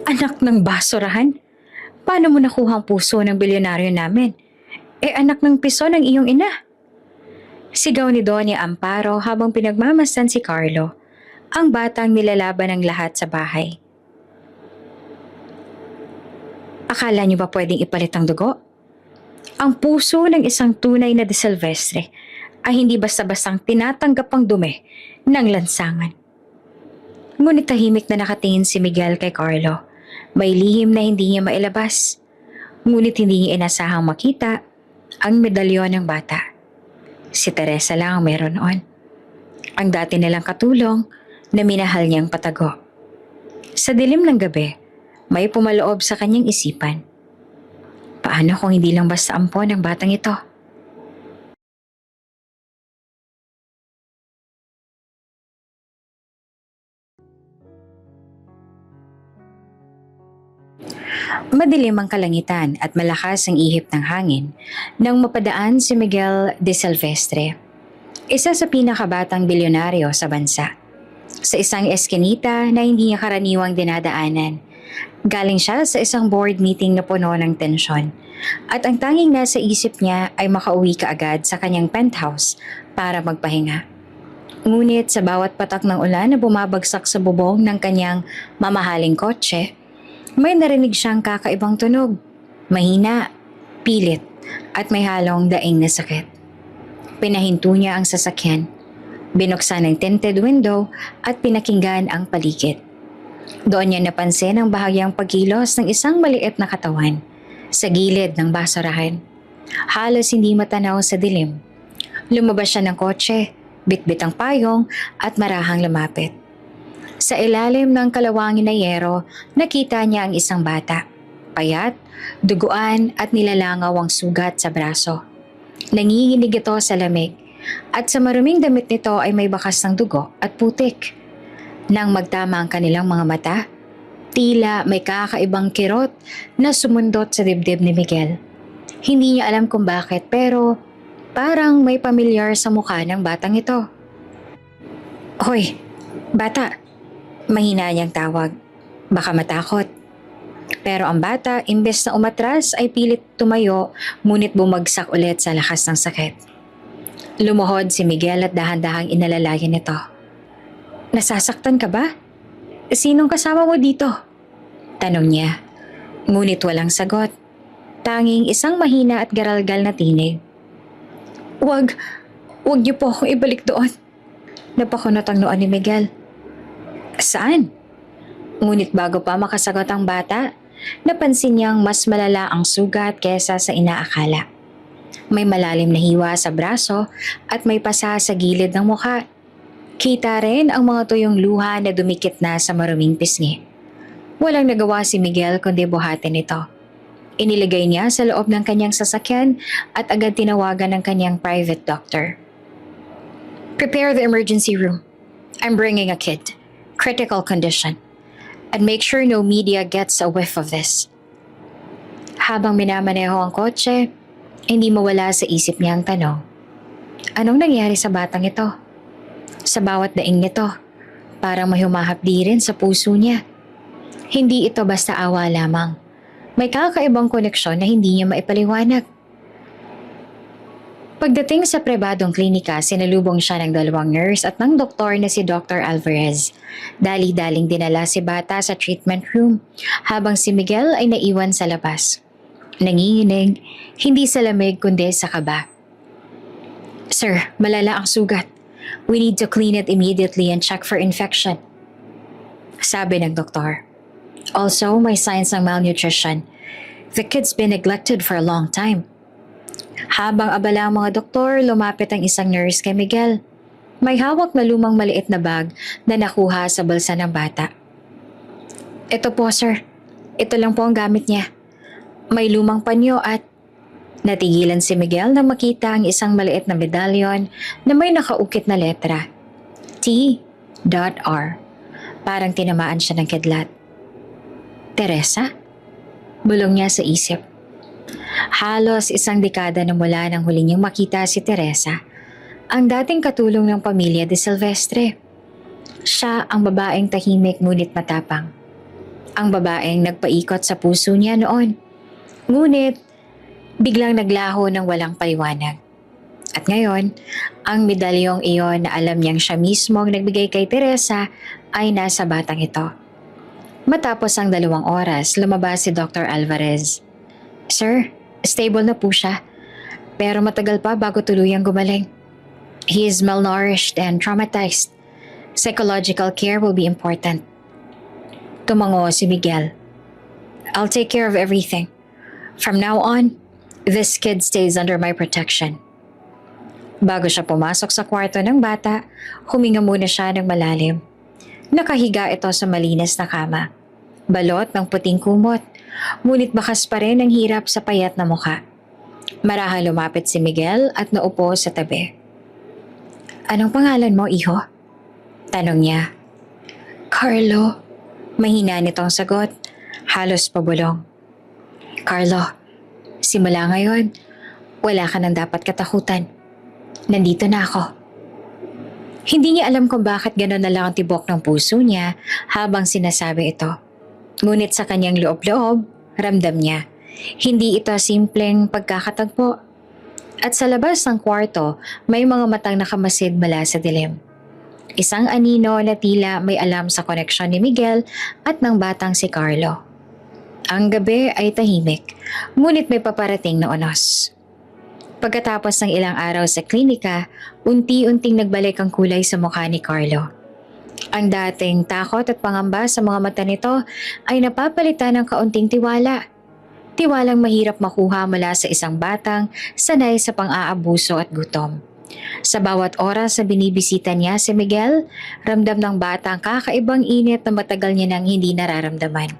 Anak ng basurahan? Paano mo nakuha ang puso ng bilyonaryo namin? Anak ng piso ng iyong ina. Sigaw ni Doña Amparo habang pinagmamasdan si Carlo, ang batang nilalaban ng lahat sa bahay. Akala niyo ba pwedeng ipalit ang dugo? Ang puso ng isang tunay na De Silvestre ay hindi basta-bastang tinatanggap ang dumi ng lansangan. Ngunit tahimik na nakatingin si Miguel kay Carlo. May lihim na hindi niya mailabas. Ngunit hindi niya inasahang makita ang medalyon ng bata. Si Teresa lang ang meron noon. Ang dati nilang katulong na minahal niyang patago. Sa dilim ng gabi, may pumaloob sa kanyang isipan. Paano kung hindi lang basta ampon ang batang ito? Madilim ang kalangitan at malakas ang ihip ng hangin nang mapadaan si Miguel de Silvestre, isa sa pinakabatang bilyonaryo sa bansa. Sa isang eskinita na hindi niya karaniwang dinadaanan. Galing siya sa isang board meeting na puno ng tensyon at ang tanging nasa isip niya ay makauwi kaagad sa kanyang penthouse para magpahinga. Ngunit sa bawat patak ng ulan na bumabagsak sa bubong ng kanyang mamahaling kotse, may narinig siyang kakaibang tunog. Mahina, pilit, at may halong daing na sakit. Pinahinto niya ang sasakyan. Binuksan ang tinted window at pinakinggan ang paligid. Doon niya napansin ang bahagyang pagkilos ng isang maliit na katawan sa gilid ng basurahan. Halos hindi matanaw sa dilim. Lumabas siya ng kotse, bitbit ang payong at marahang lumapit. Sa ilalim ng kalawangin na yero, nakita niya ang isang bata. Payat, duguan at nilalangaw ang sugat sa braso. Nanginginig ito sa lamig at sa maruming damit nito ay may bakas ng dugo at putik. Nang magtama ang kanilang mga mata, tila may kakaibang kirot na sumundot sa dibdib ni Miguel. Hindi niya alam kung bakit pero parang may pamilyar sa mukha ng batang ito. Hoy, bata! Mahina niyang tawag. Baka matakot. Pero ang bata, imbes na umatras ay pilit tumayo ngunit bumagsak ulit sa lakas ng sakit. Lumuhod si Miguel at dahan-dahang inalalayan nito. Nasasaktan ka ba? Sinong kasama mo dito? Tanong niya. Ngunit walang sagot. Tanging isang mahina at garalgal na tinig. Huwag niyo po akong ibalik doon. Napakunot ang noo ni Miguel. Saan? Ngunit bago pa makasagot ang bata, napansin niyang mas malala ang sugat kesa sa inaakala. May malalim na hiwa sa braso at may pasa sa gilid ng mukha. Kita rin ang mga tuyong luha na dumikit na sa maruming pisngi. Walang nagawa si Miguel kundi buhatin ito. Iniligay niya sa loob ng kanyang sasakyan at agad tinawagan ng kanyang private doctor. Prepare the emergency room. I'm bringing a kid. Critical condition. And make sure no media gets a whiff of this. Habang minamaneho ang kotse, hindi mawala sa isip niya ang tanong. Anong nangyari sa batang ito? Sa bawat daing nito, parang may humahapdi rin sa puso niya. Hindi ito basta awa lamang. May kakaibang koneksyon na hindi niya maipaliwanag. Pagdating sa pribadong klinika, sinalubong siya ng 2 nurse at ng doktor na si Dr. Alvarez. Dali-daling dinala si bata sa treatment room habang si Miguel ay naiwan sa labas. Nanginginig, hindi sa lamig kundi sa kaba. Sir, malala ang sugat. We need to clean it immediately and check for infection. Sabi ng doktor. Also, may signs ng malnutrition. The kid's been neglected for a long time. Habang abala ang mga doktor, lumapit ang isang nurse kay Miguel. May hawak na lumang maliit na bag na nakuha sa bulsa ng bata. Ito po, sir. Ito lang po ang gamit niya. May lumang panyo at... Natigilan si Miguel nang makita ang isang maliit na medalyon na may nakaukit na letra. T.R. Parang tinamaan siya ng kidlat. Teresa? Bulong niya sa isip. Halos isang dekada na mula nang huli niyang makita si Teresa, ang dating katulong ng pamilya de Silvestre. Siya ang babaeng tahimik ngunit matapang. Ang babaeng nagpaikot sa puso niya noon. Ngunit, biglang naglaho ng walang paliwanag. At ngayon, ang medalyong iyon na alam niyang siya mismo ang nagbigay kay Teresa ay nasa batang ito. Matapos ang 2 oras, lumabas si Dr. Alvarez. Sir, stable na po siya. Pero matagal pa bago tuluyang gumaling. He is malnourished and traumatized. Psychological care will be important. Tumango si Miguel. I'll take care of everything. From now on, this kid stays under my protection. Bago siya pumasok sa kwarto ng bata, huminga muna siya ng malalim. Nakahiga ito sa malinis na kama. Balot ng puting kumot, ngunit bakas pa rin ang hirap sa payat na mukha. Marahang lumapit si Miguel at naupo sa tabi. Anong pangalan mo, iho? Tanong niya. Carlo. Mahina nitong sagot, halos pabulong. Carlo, simula ngayon, wala ka nang dapat katakutan. Nandito na ako. Hindi niya alam kung bakit gano'n na lang ang tibok ng puso niya habang sinasabi ito. Ngunit sa kanyang loob-loob, ramdam niya. Hindi ito simpleng pagkakatagpo. At sa labas ng kwarto, may mga matang nakamasid mula sa dilim. Isang anino na tila may alam sa koneksyon ni Miguel at ng batang si Carlo. Ang gabi ay tahimik, ngunit may paparating na unos. Pagkatapos ng ilang araw sa klinika, unti-unting nagbalik ang kulay sa mukha ni Carlo. Ang dating takot at pangamba sa mga mata nito ay napapalitan ng kaunting tiwala. Tiwalang mahirap makuha mula sa isang batang sanay sa pang-aabuso at gutom. Sa bawat oras na binibisita niya si Miguel, ramdam ng bata ang kakaibang init na matagal niya nang hindi nararamdaman.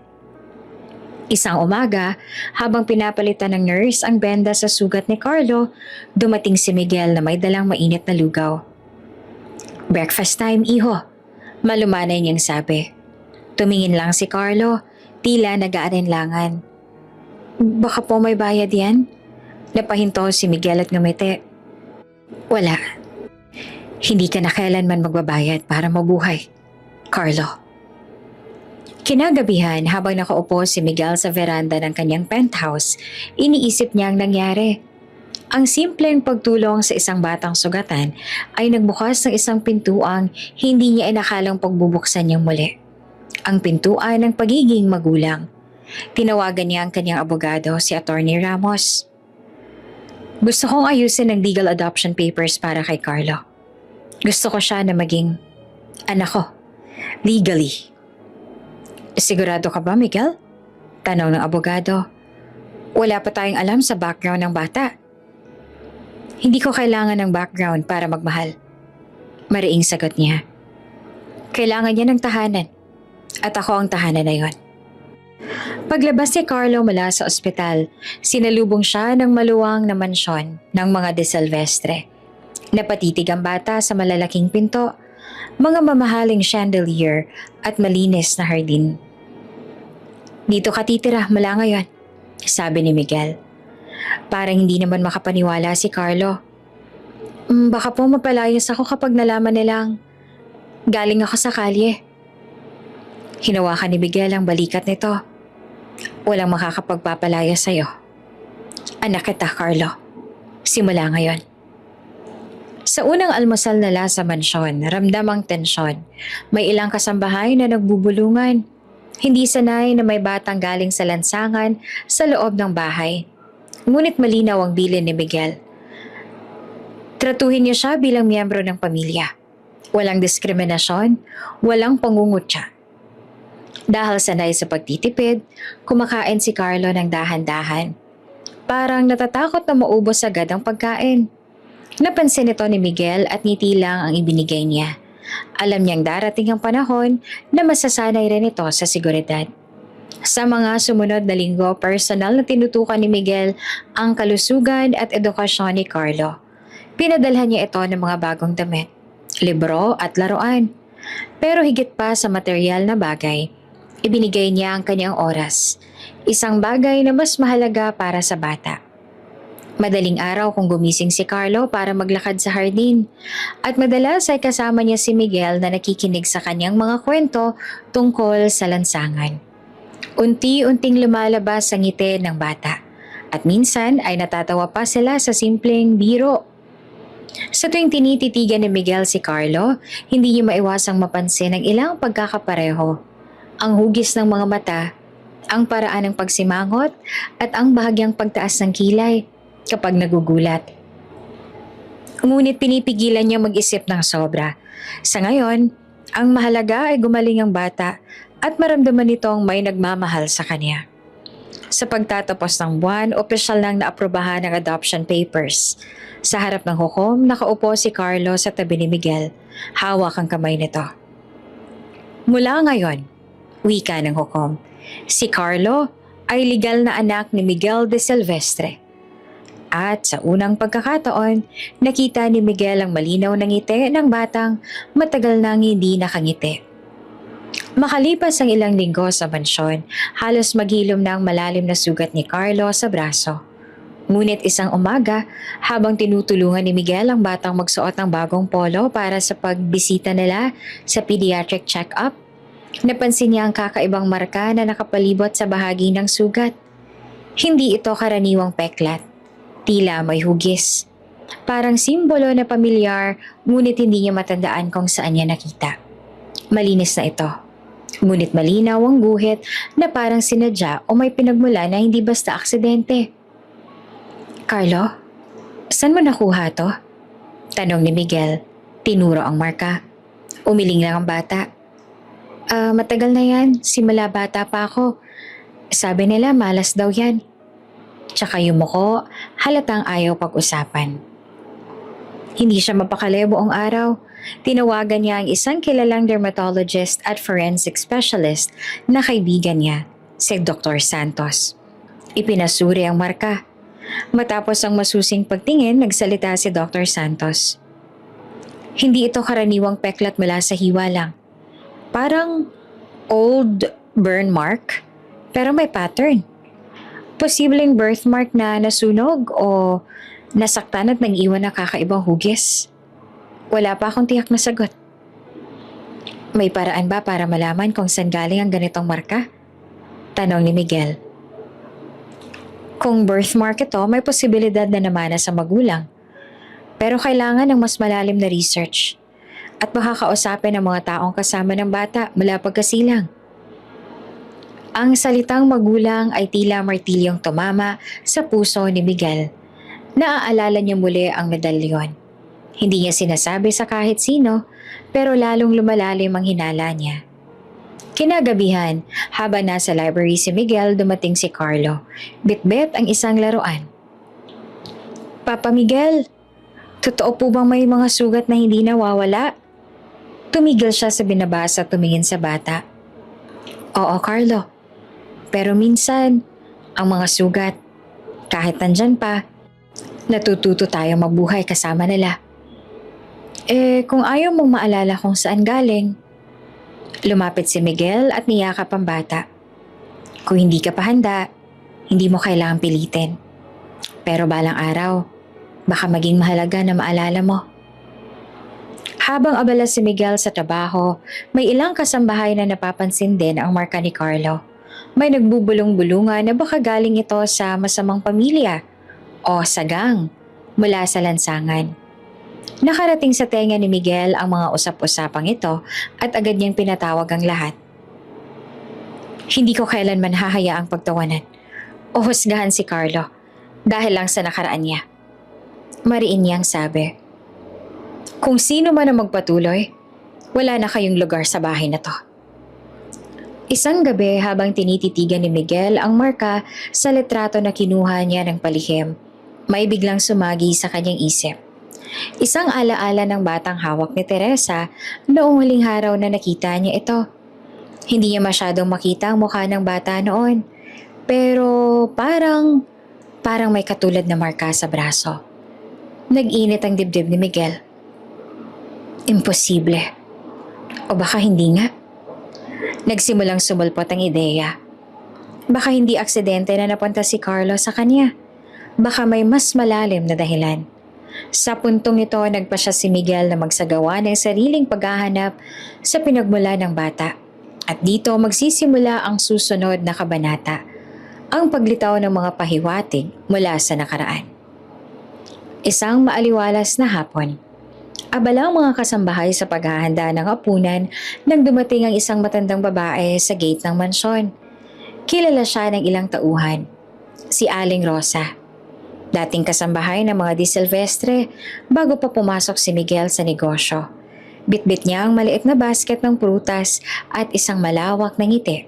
Isang umaga, habang pinapalitan ng nurse ang benda sa sugat ni Carlo, dumating si Miguel na may dalang mainit na lugaw. Breakfast time, iho. Malumanay niyang sabi. Tumingin lang si Carlo, tila nag-aalinlangan. Baka po may bayad yan? Napahinto si Miguel at ngumiti. Wala. Hindi ka na kailanman magbabayad para mabuhay, Carlo. Kinagabihan habang nakaupo si Miguel sa veranda ng kanyang penthouse, iniisip niya ang nangyari. Ang simpleng pagtulong sa isang batang sugatan ay nagbukas ng isang pintuang hindi niya inakalang pagbubuksan niyang muli. Ang pintuan ng pagiging magulang. Tinawagan niya ang kanyang abogado, si Attorney Ramos. Gusto kong ayusin ang legal adoption papers para kay Carlo. Gusto ko siya na maging anak ko, legally. Sigurado ka ba, Miguel? Tanong ng abogado. Wala pa tayong alam sa background ng bata. Hindi ko kailangan ng background para magmahal. Mariing sagot niya. Kailangan niya ng tahanan. At ako ang tahanan na yon. Paglabas ni Carlo mula sa ospital, sinalubong siya ng maluwang na mansyon ng mga De Silvestre. Napatitig ang bata sa malalaking pinto, mga mamahaling chandelier at malinis na hardin. Dito ka titira mula ngayon, sabi ni Miguel. Parang hindi naman makapaniwala si Carlo. Baka po mapalayas ako kapag nalaman nilang galing ako sa kalye. Hinawakan ni Miguel ang balikat nito. Walang makakapagpapalaya sa'yo. Anak kita, Carlo. Simula ngayon. Sa unang almusal nila sa mansyon, ramdam ang tensyon. May ilang kasambahay na nagbubulungan. Hindi sanay na may batang galing sa lansangan sa loob ng bahay. Ngunit malinaw ang bilin ni Miguel. Tratuhin niya siya bilang miyembro ng pamilya. Walang diskriminasyon, walang pangungutya. Dahil sanay sa pagtitipid, kumakain si Carlo ng dahan-dahan. Parang natatakot na maubos agad ang pagkain. Napansin ito ni Miguel at ngiti lang ang ibinigay niya. Alam niyang darating ang panahon na masasanay rin ito sa seguridad. Sa mga sumunod na linggo, personal na tinutukan ni Miguel ang kalusugan at edukasyon ni Carlo. Pinadalhan niya ito ng mga bagong damit, libro at laruan. Pero higit pa sa material na bagay, ibinigay niya ang kanyang oras, isang bagay na mas mahalaga para sa bata. Madaling araw kung gumising si Carlo para maglakad sa hardin at madalas ay kasama niya si Miguel na nakikinig sa kanyang mga kwento tungkol sa lansangan. Unti-unting lumalabas ang ngiti ng bata at minsan ay natatawa pa sila sa simpleng biro. Sa tuwing tinititigan ni Miguel si Carlo, hindi niya maiwasang mapansin ang ilang pagkakapareho. Ang hugis ng mga mata, ang paraan ng pagsimangot, at ang bahagyang pagtaas ng kilay kapag nagugulat. Ngunit pinipigilan niya mag-isip ng sobra. Sa ngayon, ang mahalaga ay gumaling ang bata at maramdaman nitong may nagmamahal sa kanya. Sa pagtatapos ng buwan, opisyal nang naaprubahan ang adoption papers. Sa harap ng hukom, nakaupo si Carlo sa tabi ni Miguel. Hawak ang kamay nito. Mula ngayon, wika ng hukom, si Carlo ay legal na anak ni Miguel de Silvestre. At sa unang pagkakataon, nakita ni Miguel ang malinaw na ngiti ng batang matagal nang hindi nakangiti. Makalipas ang ilang linggo sa mansyon, halos maghilom na ang malalim na sugat ni Carlo sa braso. Ngunit isang umaga, habang tinutulungan ni Miguel ang batang magsuot ng bagong polo para sa pagbisita nila sa pediatric check-up, napansin niya ang kakaibang marka na nakapalibot sa bahagi ng sugat. Hindi ito karaniwang peklat. Tila may hugis. Parang simbolo na pamilyar, ngunit hindi niya matandaan kung saan niya nakita. Malinis na ito. Ngunit malinaw ang guhit na parang sinadya o may pinagmula na hindi basta aksidente. Carlo, saan mo nakuha to? Tanong ni Miguel. Tinuro ang marka. Umiling lang ang bata. Matagal na yan. Simula bata pa ako. Sabi nila malas daw yan. Tsaka yung muko, halatang ayaw pag-usapan. Hindi siya mapakali buong araw. Tinawagan niya ang isang kilalang dermatologist at forensic specialist na kaibigan niya, si Dr. Santos. Ipinasuri ang marka. Matapos ang masusing pagtingin, nagsalita si Dr. Santos. Hindi ito karaniwang peklat mula sa hiwa lang. Parang old burn mark, pero may pattern. Posibleng birthmark na nasunog o nasaktan at nag-iwan ng kakaibang hugis. Wala pa akong tiyak na sagot. May paraan ba para malaman kung saan galing ang ganitong marka? Tanong ni Miguel. Kung birthmark ito, may posibilidad na namana sa magulang. Pero kailangan ng mas malalim na research. At makakausapin ang mga taong kasama ng bata mula pagkasilang. Ang salitang magulang ay tila martilyong tumama sa puso ni Miguel. Naaalala niya muli ang medalyon. Hindi niya sinasabi sa kahit sino, pero lalong lumalalim ang hinala niya. Kinagabihan, habang nasa library si Miguel, dumating si Carlo. Bitbit ang isang laruan. Papa Miguel, totoo po bang may mga sugat na hindi nawawala? Tumigil siya sa binabasa at tumingin sa bata. Oo, Carlo. Pero minsan, ang mga sugat, kahit nandyan pa, natututo tayo mabuhay kasama nila. Kung ayaw mong maalala kung saan galing, lumapit si Miguel at niyakap ang bata. Kung hindi ka pa handa, hindi mo kailangang pilitin. Pero balang araw, baka maging mahalaga na maalala mo. Habang abala si Miguel sa trabaho, may ilang kasambahay na napapansin din ang marka ni Carlo. May nagbubulong-bulungan na baka galing ito sa masamang pamilya o sagang mula sa lansangan. Nakarating sa tenga ni Miguel ang mga usap-usapang ito at agad niyang pinatawag ang lahat. Hindi ko kailanman hahayaang pagtawanan o husgahan si Carlo dahil lang sa nakaraan niya. Mariin niyang sabi. Kung sino man ang magpatuloy, wala na kayong lugar sa bahay na to. Isang gabi habang tinititigan ni Miguel ang marka sa litrato na kinuha niya ng palihim, may biglang sumagi sa kanyang isip. Isang alaala ng batang hawak ni Teresa noong huling araw na nakita niya ito. Hindi niya masyadong makita ang mukha ng bata noon, pero parang may katulad na marka sa braso. Nag-init ang dibdib ni Miguel. Imposible. O baka hindi nga. Nagsimulang sumulpot ang ideya. Baka hindi aksidente na napunta si Carlo sa kanya. Baka may mas malalim na dahilan. Sa puntong ito, nagpa siya si Miguel na magsagawa ng sariling paghahanap sa pinagmula ng bata. At dito magsisimula ang susunod na kabanata, ang paglitaw ng mga pahiwatig mula sa nakaraan. Isang maaliwalas na hapon, abala ang mga kasambahay sa paghahanda ng hapunan nang dumating ang isang matandang babae sa gate ng mansyon. Kilala siya ng ilang tauhan, si Aling Rosa. Dating kasambahay ng mga Di Silvestre bago pa pumasok si Miguel sa negosyo. Bitbit niya ang maliit na basket ng prutas at isang malawak na ngiti.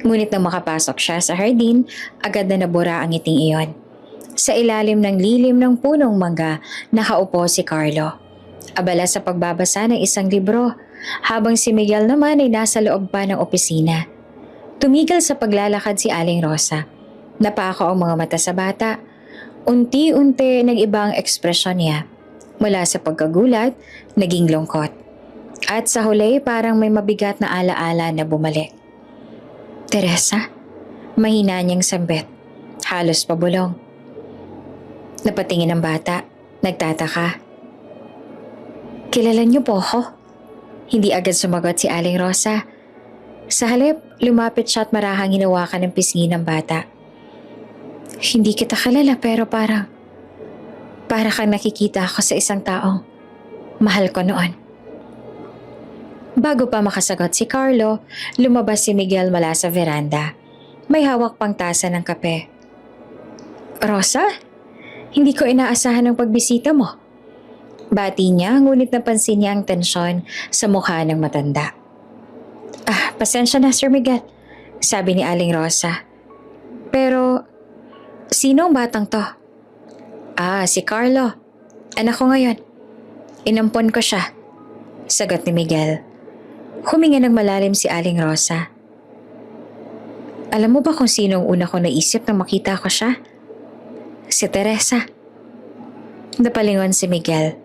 Ngunit nang makapasok siya sa hardin, agad na nabura ang ngiting iyon. Sa ilalim ng lilim ng punong mangga, nakaupo si Carlo. Abala sa pagbabasa ng isang libro, habang si Miguel naman ay nasa loob pa ng opisina. Tumigil sa paglalakad si Aling Rosa. Napako ang mga mata sa bata. Unti-unti nag-iba ang ekspresyon niya. Mula sa pagkagulat, naging lungkot. At sa huli parang may mabigat na alaala na bumalik. Teresa? Mahina niyang sambit. Halos pabulong. Napatingin ang bata. Nagtataka. Kilala niyo po ako? Hindi agad sumagot si Aling Rosa. Sa halip, lumapit siya at marahang hinawakan ng pisngi ng bata. Hindi kita kilala pero para kang nakikita ako sa isang taong mahal ko noon. Bago pa makasagot si Carlo, lumabas si Miguel mula sa veranda. May hawak pang tasa ng kape. Rosa? Hindi ko inaasahan ang pagbisita mo. Bati niya, ngunit napansin niya ang tensyon sa mukha ng matanda. Pasensya na Sir Miguel, sabi ni Aling Rosa. Pero, sino ang batang to? Si Carlo. Anak ko ngayon. Inampon ko siya, sagot ni Miguel. Huminga ng malalim si Aling Rosa. Alam mo ba kung sino ang una ko naisip nang makita ko siya? Si Teresa. Napalingon si Miguel.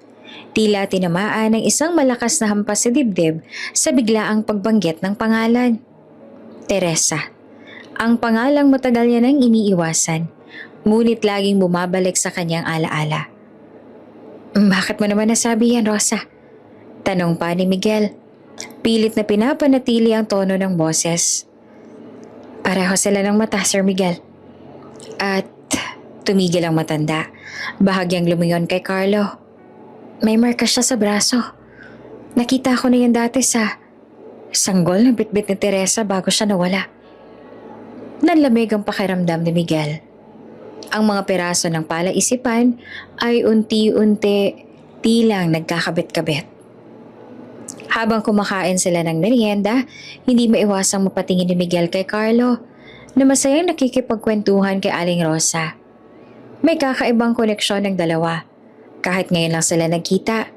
Tila tinamaan ng isang malakas na hampas sa dibdib sa biglaang pagbanggit ng pangalan. Teresa. Ang pangalang matagal niya nang iniiwasan, ngunit laging bumabalik sa kanyang alaala. Bakit mo naman nasabi yan, Rosa? Tanong pa ni Miguel. Pilit na pinapanatili ang tono ng boses. Pareho sila ng mata, Sir Miguel. At tumigil ang matanda. Bahagyang lumingon kay Carlo. May marka siya sa braso. Nakita ko na yan dati sa sanggol ng bitbit ni Teresa bago siya nawala. Nanlamig ang pakiramdam ni Miguel. Ang mga piraso ng palaisipan ay unti-unti tilang nagkakabit-kabit. Habang kumakain sila ng merienda, hindi maiwasang mapatingin ni Miguel kay Carlo na masayang nakikipagkwentuhan kay Aling Rosa. May kakaibang koneksyon ng dalawa, kahit ngayon lang sila nagkita.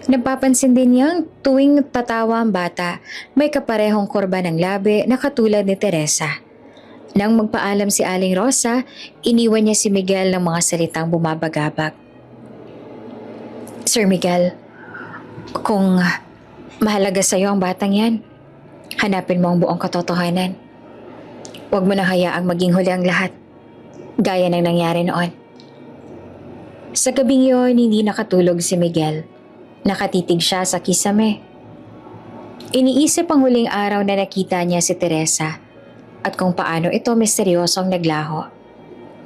Napapansin din niyang tuwing tatawa ang bata, may kaparehong kurba ng labi na katulad ni Teresa. Nang magpaalam si Aling Rosa, iniwan niya si Miguel ng mga salitang bumabagabag. Sir Miguel, kung mahalaga sa iyo ang batang yan, hanapin mo ang buong katotohanan. Huwag mo na hayaang maging huli ang lahat, gaya ng nangyari noon. Sa gabing yon, hindi nakatulog si Miguel. Nakatitig siya sa kisame. Iniisip ang huling araw na nakita niya si Teresa at kung paano ito misteryosong naglaho.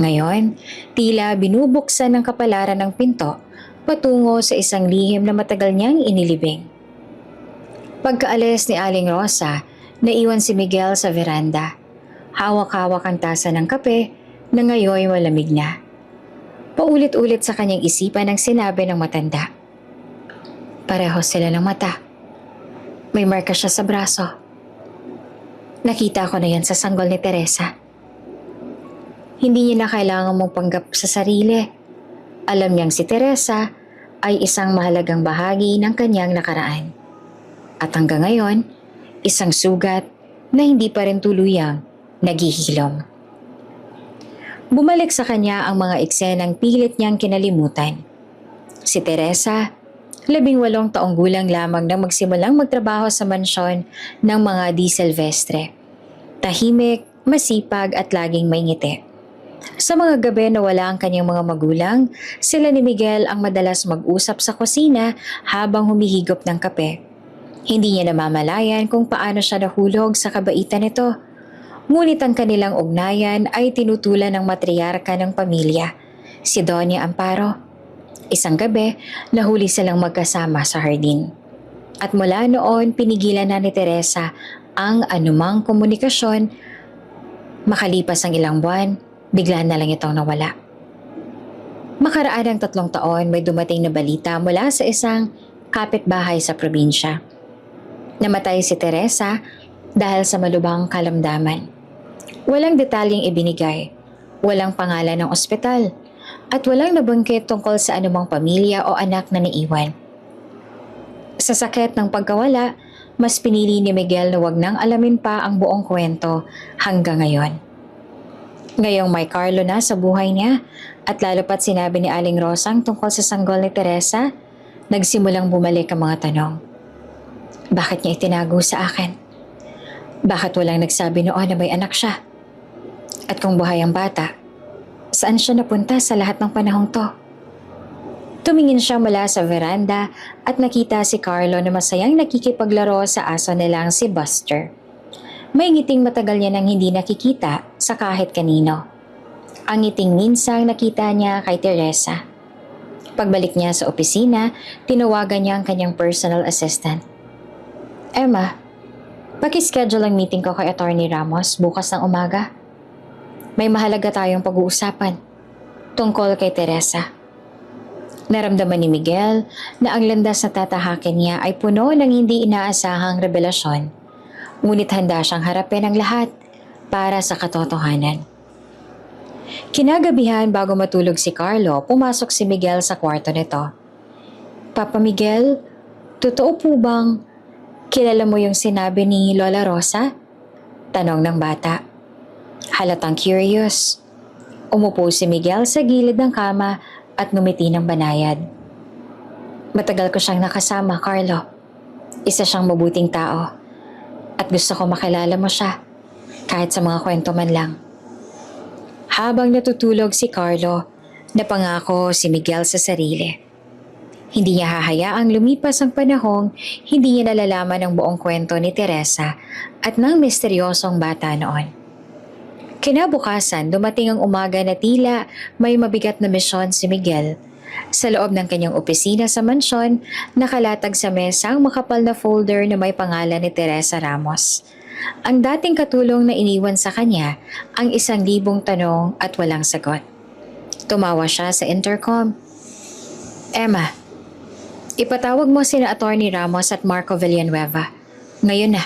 Ngayon, tila binubuksan ng kapalaran ng pinto patungo sa isang lihim na matagal niyang inilibing. Pagkaalis ni Aling Rosa, naiwan si Miguel sa veranda. Hawak-hawak ang tasa ng kape na ngayon malamig na. Paulit-ulit sa kanyang isipan ang sinabi ng matanda. Pareho sila ng mata. May marka siya sa braso. Nakita ko na yan sa sanggol ni Teresa. Hindi niya na kailangan mong panggap sa sarili. Alam niyang si Teresa ay isang mahalagang bahagi ng kanyang nakaraan. At hanggang ngayon, isang sugat na hindi pa rin tuluyang naghihilom. Bumalik sa kanya ang mga eksenang pilit niyang kinalimutan. Si Teresa, 18 taong gulang lamang nang magsimulang magtrabaho sa mansyon ng mga Di Silvestre. Tahimik, masipag at laging may ngiti. Sa mga gabi na wala ang kanyang mga magulang, sila ni Miguel ang madalas mag-usap sa kusina habang humihigop ng kape. Hindi niya namamalayan kung paano siya nahulog sa kabaitan nito. Ngunit ang kanilang ugnayan ay tinutulan ng matriarka ng pamilya, si Doña Amparo. Isang gabi, nahuli silang magkasama sa hardin. At mula noon, pinigilan na ni Teresa ang anumang komunikasyon. Makalipas ang ilang buwan, bigla na lang itong nawala. Makaraan ng 3 taon, may dumating na balita mula sa isang kapitbahay sa probinsya. Namatay si Teresa dahil sa malubhang kalamdaman. Walang detalyeng ibinigay, walang pangalan ng ospital, at walang nabanggit tungkol sa anumang pamilya o anak na naiwan. Sa sakit ng pagkawala, mas pinili ni Miguel na wag nang alamin pa ang buong kwento hanggang ngayon. Ngayong may Carlo na sa buhay niya at lalo pat sinabi ni Aling Rosang tungkol sa sanggol ni Teresa, nagsimulang bumalik ang mga tanong. Bakit niya itinago sa akin? Bakit walang nagsabi noon na may anak siya? At kung buhay ang bata, saan siya napunta sa lahat ng panahong to? Tumingin siya mula sa veranda at nakita si Carlo na masayang nakikipaglaro sa aso nilang si Buster. May ngiting matagal niya nang hindi nakikita sa kahit kanino. Ang ngiting minsang nakita niya kay Teresa. Pagbalik niya sa opisina, tinawagan niya ang kanyang personal assistant. Emma, paki-schedule ang meeting ko kay Attorney Ramos bukas ng umaga. May mahalaga tayong pag-uusapan tungkol kay Teresa. Naramdaman ni Miguel na ang landas na tatahakin niya ay puno ng hindi inaasahang revelasyon. Ngunit handa siyang harapin ang lahat para sa katotohanan. Kinagabihan bago matulog si Carlo, pumasok si Miguel sa kwarto nito. Papa Miguel, totoo po bang kilala mo yung sinabi ni Lola Rosa? Tanong ng bata. Halatang curious. Umupo si Miguel sa gilid ng kama at ngumiti ng banayad. Matagal ko siyang nakasama, Carlo. Isa siyang mabuting tao. At gusto ko makilala mo siya, kahit sa mga kwento man lang. Habang natutulog si Carlo, napangako si Miguel sa sarili. Hindi niya hahayaang lumipas ang panahong hindi niya nalalaman ang buong kwento ni Teresa at ng misteryosong bata noon. Kinabukasan, dumating ang umaga na tila may mabigat na misyon si Miguel. Sa loob ng kanyang opisina sa mansyon, nakalatag sa mesa ang makapal na folder na may pangalan ni Teresa Ramos. Ang dating katulong na iniwan sa kanya ang 1,000 tanong at walang sagot. Tumawa siya sa intercom. Emma, ipatawag mo sina Attorney Ramos at Marco Villanueva. Ngayon na.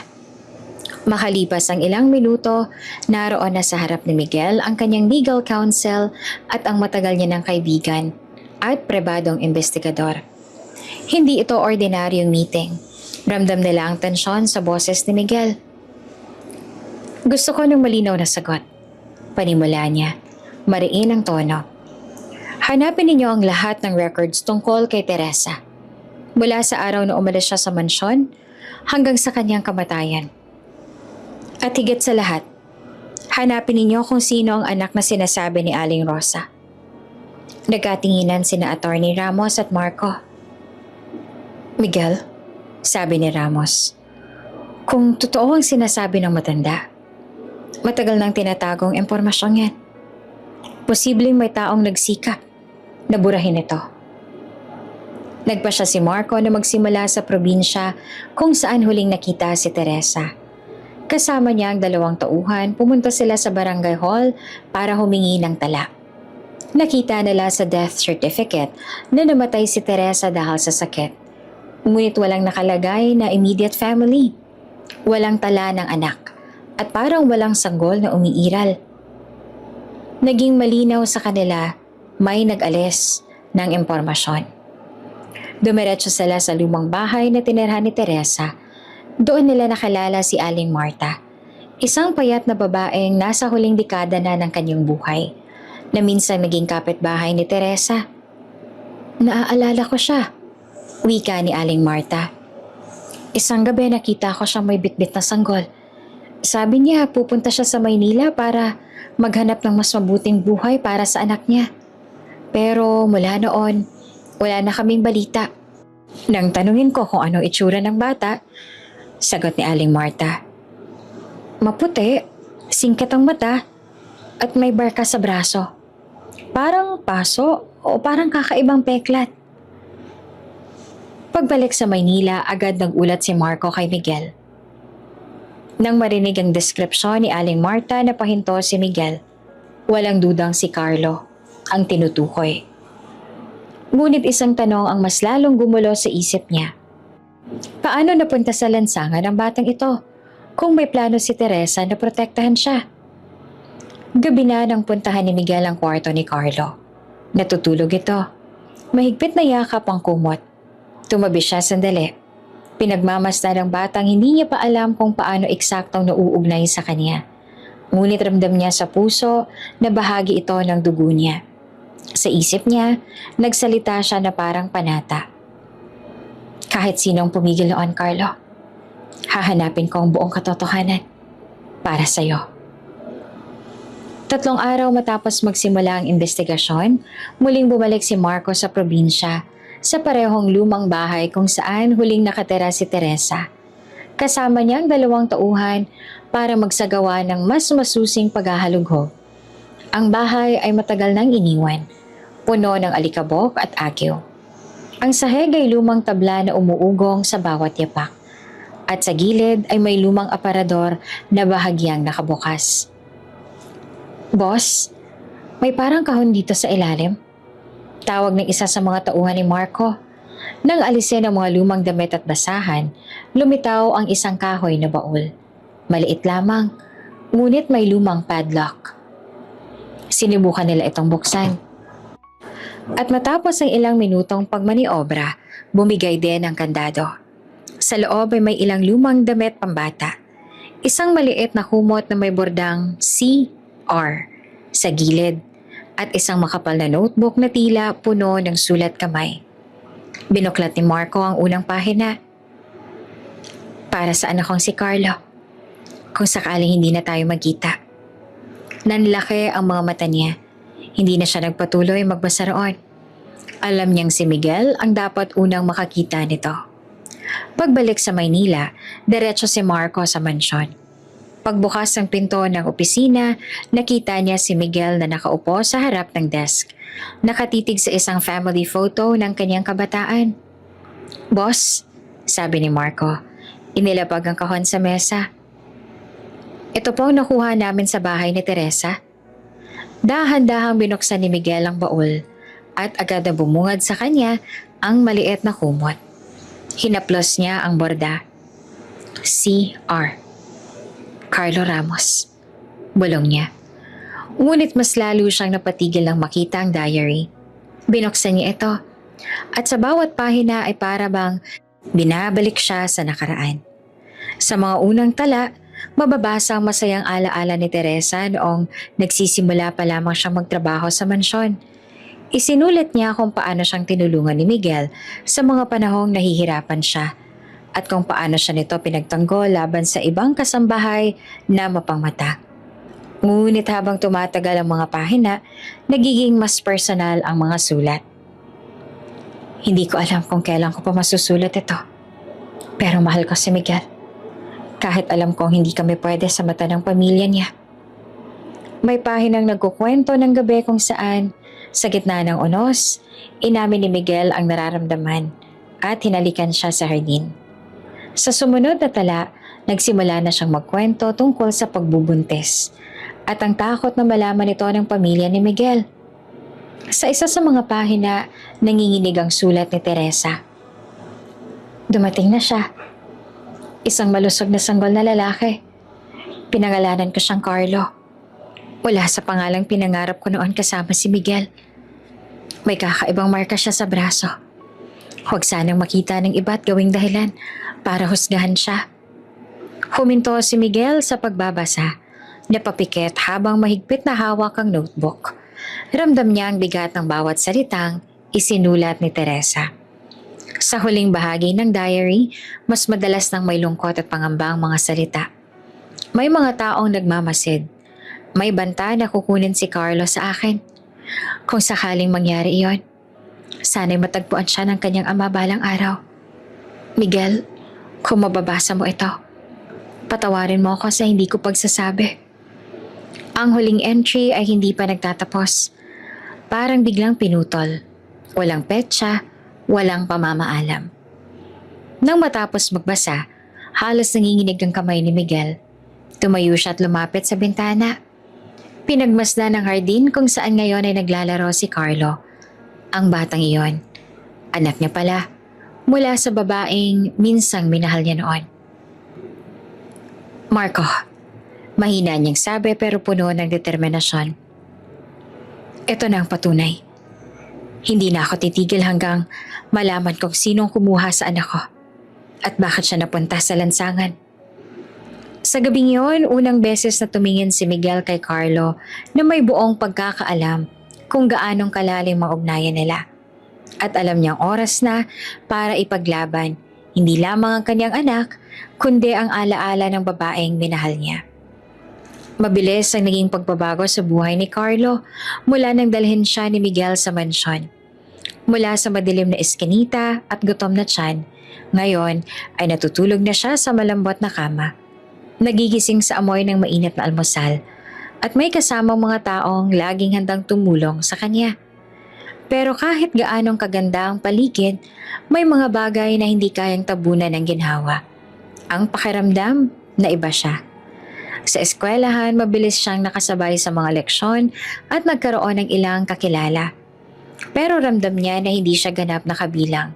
Makalipas ang ilang minuto, naroon na sa harap ni Miguel ang kanyang legal counsel at ang matagal niya ng kaibigan at pribadong investigador. Hindi ito ordinaryong meeting. Ramdam nila ang tensyon sa boses ni Miguel. Gusto ko ng malinaw na sagot. Panimula niya. Mariin ang tono. Hanapin ninyo ang lahat ng records tungkol kay Teresa. Mula sa araw na umalis siya sa mansyon hanggang sa kanyang kamatayan. At higit sa lahat, hanapin ninyo kung sino ang anak na sinasabi ni Aling Rosa. Nagkatinginan sina Attorney Ramos at Marco. Miguel, sabi ni Ramos, kung totoo ang sinasabi ng matanda, matagal nang tinatagong impormasyong yan. Posibleng may taong nagsikap na burahin ito. Nagpa siya si Marco na magsimula sa probinsya kung saan huling nakita si Teresa. Kasama niya ang 2 tauhan, pumunta sila sa barangay hall para humingi ng tala. Nakita nila sa death certificate na namatay si Teresa dahil sa sakit. Ngunit walang nakalagay na immediate family. Walang tala ng anak at parang walang sanggol na umiiral. Naging malinaw sa kanila, may nag-alis ng impormasyon. Dumiretso sila sa lumang bahay na tinirhan ni Teresa. Doon nila nakilala si Aling Marta, isang payat na babaeng nasa huling dekada na ng kanyang buhay, na minsan naging kapitbahay ni Teresa. Naaalala ko siya, wika ni Aling Marta. Isang gabi nakita ko siyang may bitbit na sanggol. Sabi niya pupunta siya sa Maynila para maghanap ng mas mabuting buhay para sa anak niya. Pero mula noon, wala na kaming balita. Nang tanungin ko kung anong itsura ng bata, sagot ni Aling Marta, maputi, singkat ang mata, at may barka sa braso. Parang paso o parang kakaibang peklat. Pagbalik sa Maynila, agad nagulat si Marco kay Miguel. Nang marinig ang deskripsyon ni Aling Marta na pahinto si Miguel, walang dudang si Carlo ang tinutukoy. Ngunit isang tanong ang mas lalong gumulo sa isip niya. Paano napunta sa lansangan ang batang ito kung may plano si Teresa na protektahan siya? Gabi na nang puntahan ni Miguel ang kwarto ni Carlo. Natutulog ito. Mahigpit na yakap ang kumot. Tumabi siya sandali. Pinagmamasdan ng batang hindi niya pa alam kung paano eksaktong nauugnay sa kanya. Ngunit ramdam niya sa puso na bahagi ito ng dugo niya. Sa isip niya, nagsalita siya na parang panata. Kahit sinong pumigil noon, Carlo, hahanapin ko ang buong katotohanan para sa'yo. 3 araw matapos magsimula ang investigasyon, muling bumalik si Marco sa probinsya sa parehong lumang bahay kung saan huling nakatira si Teresa. Kasama niya ang 2 tauhan para magsagawa ng mas masusing paghahalugho. Ang bahay ay matagal nang iniwan, puno ng alikabok at agyo. Ang sahig ay lumang tabla na umuugong sa bawat yapak, at sa gilid ay may lumang aparador na bahagyang nakabukas. Boss, may parang kahon dito sa ilalim. Tawag ng isa sa mga tauhan ni Marco. Nang alisin ang mga lumang damit at basahan, lumitaw ang isang kahoy na baul. Maliit lamang, ngunit may lumang padlock. Sinubukan nila itong buksan. At matapos ang ilang minutong pagmaniobra, bumigay din ang kandado. Sa loob ay may ilang lumang damit pambata. Isang maliit na kumot na may bordang CR sa gilid at isang makapal na notebook na tila puno ng sulat kamay. Binuklat ni Marco ang unang pahina. Para sa anak kong si Carlo, kung sakaling hindi na tayo magkita. Nanlaki ang mga mata niya. Hindi na siya nagpatuloy magbasa roon. Alam niyang si Miguel ang dapat unang makakita nito. Pagbalik sa Maynila, diretso si Marco sa mansyon. Pagbukas ng pinto ng opisina, nakita niya si Miguel na nakaupo sa harap ng desk. Nakatitig sa isang family photo ng kanyang kabataan. Boss, sabi ni Marco, inilapag ang kahon sa mesa. Ito po ang nakuha namin sa bahay ni Teresa. Dahan-dahang binuksan ni Miguel ang baul at agad na bumungad sa kanya ang maliit na kumot. Hinaplos niya ang borda. CR. Carlo Ramos. Bulong niya. Ngunit mas lalo siyang napatigil nang makita ang diary. Binuksan niya ito at sa bawat pahina ay para bang binabalik siya sa nakaraan. Sa mga unang tala, mababasa ang masayang alaala ni Teresa noong nagsisimula pa lamang siyang magtrabaho sa mansyon. Isinulat niya kung paano siyang tinulungan ni Miguel sa mga panahong nahihirapan siya at kung paano siya nito pinagtanggol laban sa ibang kasambahay na mapangmata. Ngunit habang tumatagal ang mga pahina, nagiging mas personal ang mga sulat. Hindi ko alam kung kailan ko pa masusulat ito. Pero mahal ko si Miguel. Kahit alam kong hindi kami pwede sa mata ng pamilya niya. May pahinang nagkukwento ng gabi kung saan, sa gitna ng unos, inamin ni Miguel ang nararamdaman at hinalikan siya sa hardin. Sa sumunod na tala, nagsimula na siyang magkwento tungkol sa pagbubuntis at ang takot na malaman ito ng pamilya ni Miguel. Sa isa sa mga pahina, nanginginig ang sulat ni Teresa. Dumating na siya. Isang malusog na sanggol na lalaki. Pinangalanan ko siyang Carlo. Wala sa pangalang pinangarap ko noon kasama si Miguel. May kakaibang marka siya sa braso. Huwag sanang makita ng iba at gawing dahilan para husgahan siya. Huminto si Miguel sa pagbabasa. Napapikit habang mahigpit na hawak ang notebook. Ramdam niya ang bigat ng bawat salitang isinulat ni Teresa. Sa huling bahagi ng diary, mas madalas nang may lungkot at pangamba ang mga salita. May mga taong nagmamasid. May banta na kukunin si Carlo sa akin. Kung sakaling mangyari iyon, Sana'y matagpuan siya ng kanyang ama balang araw. Miguel, kung mababasa mo ito, patawarin mo ako sa hindi ko pagsasabi. Ang huling entry ay hindi pa nagtatapos. Parang biglang pinutol. Walang petsa, walang pamamaalam. Nang matapos magbasa, halos nanginginig ang kamay ni Miguel. Tumayo siya at lumapit sa bintana. Pinagmasdan ng hardin kung saan ngayon ay naglalaro si Carlo. Ang batang iyon, anak niya pala, mula sa babaeng minsang minahal niya noon. Marco, mahina niyang sabi pero puno ng determinasyon. Ito na ang patunay. Hindi na ako titigil hanggang malaman kung sinong kumuha sa anak ko at bakit siya napunta sa lansangan. Sa gabing iyon, unang beses na tumingin si Miguel kay Carlo na may buong pagkakaalam kung gaanong kalalim ang ugnayan nila. At alam niyang oras na para ipaglaban hindi lamang ang kanyang anak, kundi ang alaala ng babaeng minahal niya. Mabilis ang naging pagbabago sa buhay ni Carlo mula nang dalhin siya ni Miguel sa mansyon. Mula sa madilim na eskinita at gutom na tiyan, ngayon ay natutulog na siya sa malambot na kama. Nagigising sa amoy ng mainit na almusal at may kasamang mga taong laging handang tumulong sa kanya. Pero kahit gaanong kaganda ang paligid, may mga bagay na hindi kayang tabunan ng ginhawa. Ang pakiramdam na iba siya. Sa eskwelahan, mabilis siyang nakasabay sa mga leksyon at nagkaroon ng ilang kakilala. Pero ramdam niya na hindi siya ganap na kabilang.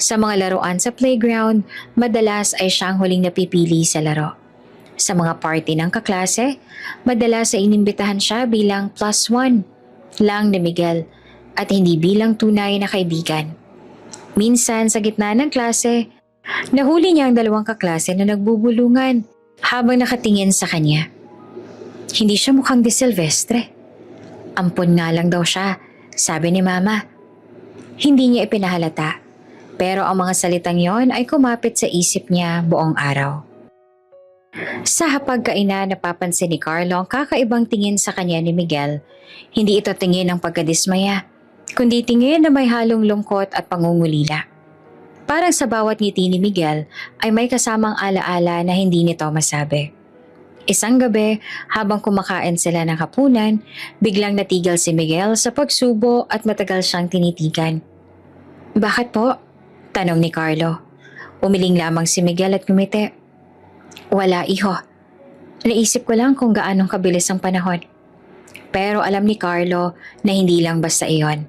Sa mga laruan sa playground, madalas ay siyang huling napipili sa laro. Sa mga party ng kaklase, madalas ay inimbitahan siya bilang +1 lang ni Miguel at hindi bilang tunay na kaibigan. Minsan sa gitna ng klase, nahuli niya ang dalawang kaklase na nagbubulungan habang nakatingin sa kanya. Hindi siya mukhang De Silvestre. Ampon nga lang daw siya, sabi ni Mama. Hindi niya ipinahalata, pero ang mga salitang yon ay kumapit sa isip niya buong araw. Sa hapagkainan, napapansin ni Carlo ang kakaibang tingin sa kanya ni Miguel. Hindi ito tingin ng pagkadismaya, kundi tingin na may halong lungkot at pangungulila. Parang sa bawat ngiti ni Miguel ay may kasamang alaala na hindi nito masabi. Isang gabi, habang kumakain sila ng hapunan, biglang natigil si Miguel sa pagsubo at matagal siyang tinitigan. Bakit po? Tanong ni Carlo. Umiling lamang si Miguel at ngumiti. Wala, iho. Naisip ko lang kung gaanong kabilis ang panahon. Pero alam ni Carlo na hindi lang basta iyon.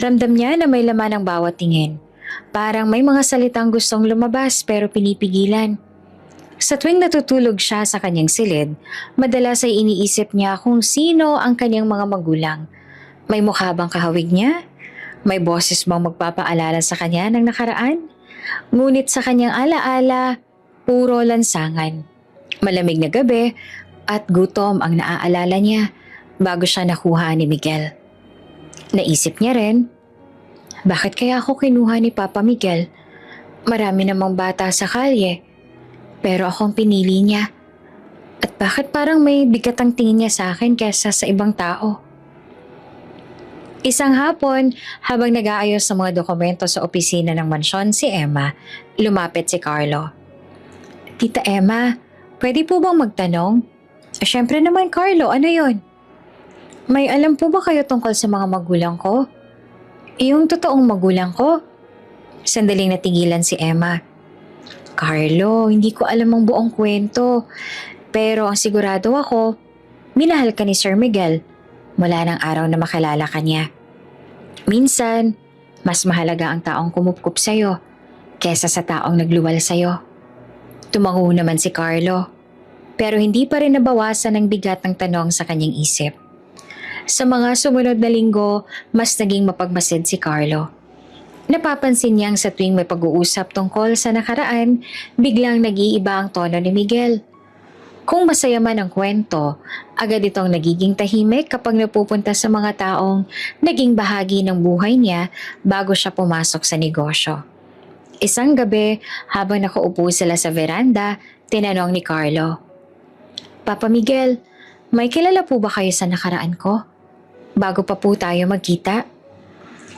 Ramdam niya na may laman ang bawat tingin. Parang may mga salitang gustong lumabas pero pinipigilan. Sa tuwing natutulog siya sa kanyang silid, madalas ay iniisip niya kung sino ang kanyang mga magulang. May mukha bang kahawig niya? May boses bang magpapaalala sa kanya ng nakaraan? Ngunit sa kanyang alaala, puro lansangan. Malamig na gabi at gutom ang naaalala niya bago siya nakuha ni Miguel. Naisip niya rin, bakit kaya ako kinuha ni Papa Miguel? Marami namang bata sa kalye, pero akong pinili niya. At bakit parang may bigat ang tingin niya sa akin kaysa sa ibang tao? Isang hapon, habang nag-aayos sa mga dokumento sa opisina ng mansyon si Emma, lumapit si Carlo. Tita Emma, pwede po bang magtanong? Siyempre naman Carlo, ano yon? May alam po ba kayo tungkol sa mga magulang ko? Yung totoong magulang ko? Sandaling natigilan si Emma. Carlo, hindi ko alam ang buong kwento. Pero ang sigurado ako, minahal ka ni Sir Miguel mula ng araw na makilala ka niya. Minsan, mas mahalaga ang taong kumupkup sa'yo kesa sa taong nagluwal sa'yo. Tumango naman si Carlo, pero hindi pa rin nabawasan ang bigat ng tanong sa kanyang isip. Sa mga sumunod na linggo, mas naging mapagmasid si Carlo. Napapansin niyang sa tuwing may pag-uusap tungkol sa nakaraan, biglang nag-iiba ang tono ni Miguel. Kung masaya man ang kwento, agad itong nagiging tahimik kapag napupunta sa mga taong naging bahagi ng buhay niya bago siya pumasok sa negosyo. Isang gabi, habang nakaupo sila sa veranda, tinanong ni Carlo, Papa Miguel, may kilala po ba kayo sa nakaraan ko? Bago pa po tayo magkita?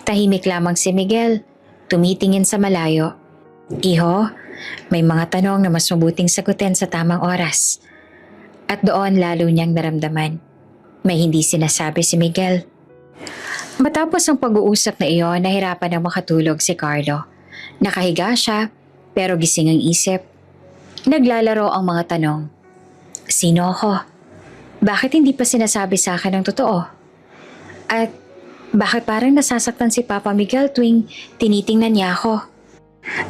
Tahimik lamang si Miguel, tumitingin sa malayo. Iho, may mga tanong na mas mabuting sagutin sa tamang oras. At doon lalo niyang naramdaman. May hindi sinasabi si Miguel. Matapos ang pag-uusap na iyon, nahirapan na makatulog si Carlo. Nakahiga siya, pero gising ang isip. Naglalaro ang mga tanong. Sino ako? Bakit hindi pa sinasabi sa akin ang totoo? At bakit parang nasasaktan si Papa Miguel tuwing tinitingnan niya ako?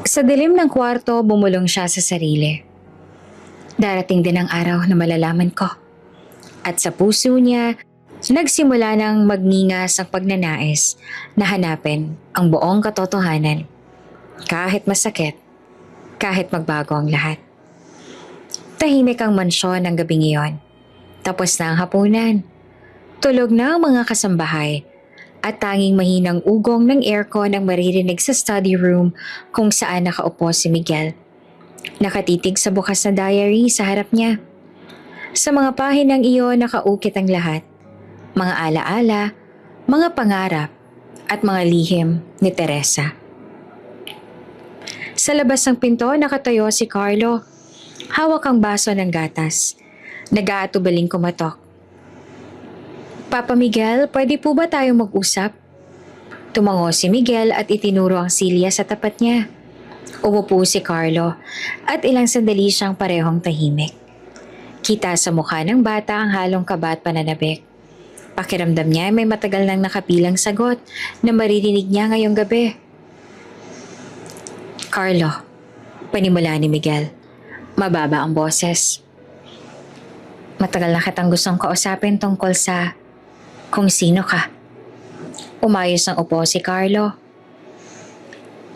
Sa dilim ng kwarto, bumulong siya sa sarili. Darating din ang araw na malalaman ko. At sa puso niya, nagsimula ng magningas ang pagnanais na hanapin ang buong katotohanan. Kahit masakit, kahit magbago ang lahat. Tahimik ang mansyon ng gabing iyon. Tapos na ang hapunan. Tulog na ang mga kasambahay at tanging mahinang ugong ng aircon ang maririnig sa study room kung saan nakaupo si Miguel. Nakatitig sa bukas na diary sa harap niya. Sa mga pahinang iyon nakaukit ang lahat. Mga alaala, mga pangarap, at mga lihim ni Teresa. Sa labas ng pinto nakatayo si Carlo. Hawak ang baso ng gatas. Nag-aatubaling kumatok. Papa Miguel, pwede po ba tayong mag-usap? Tumango si Miguel at itinuro ang silya sa tapat niya. Umupo si Carlo at ilang sandali siyang parehong tahimik. Kita sa mukha ng bata ang halong kaba at pananabik. Pakiramdam niya may matagal nang nakapilang sagot na maririnig niya ngayong gabi. Carlo, panimula ni Miguel. Mababa ang boses. Matagal na kitang gustong kausapin tungkol sa kung sino ka. Umayos ang upo si Carlo.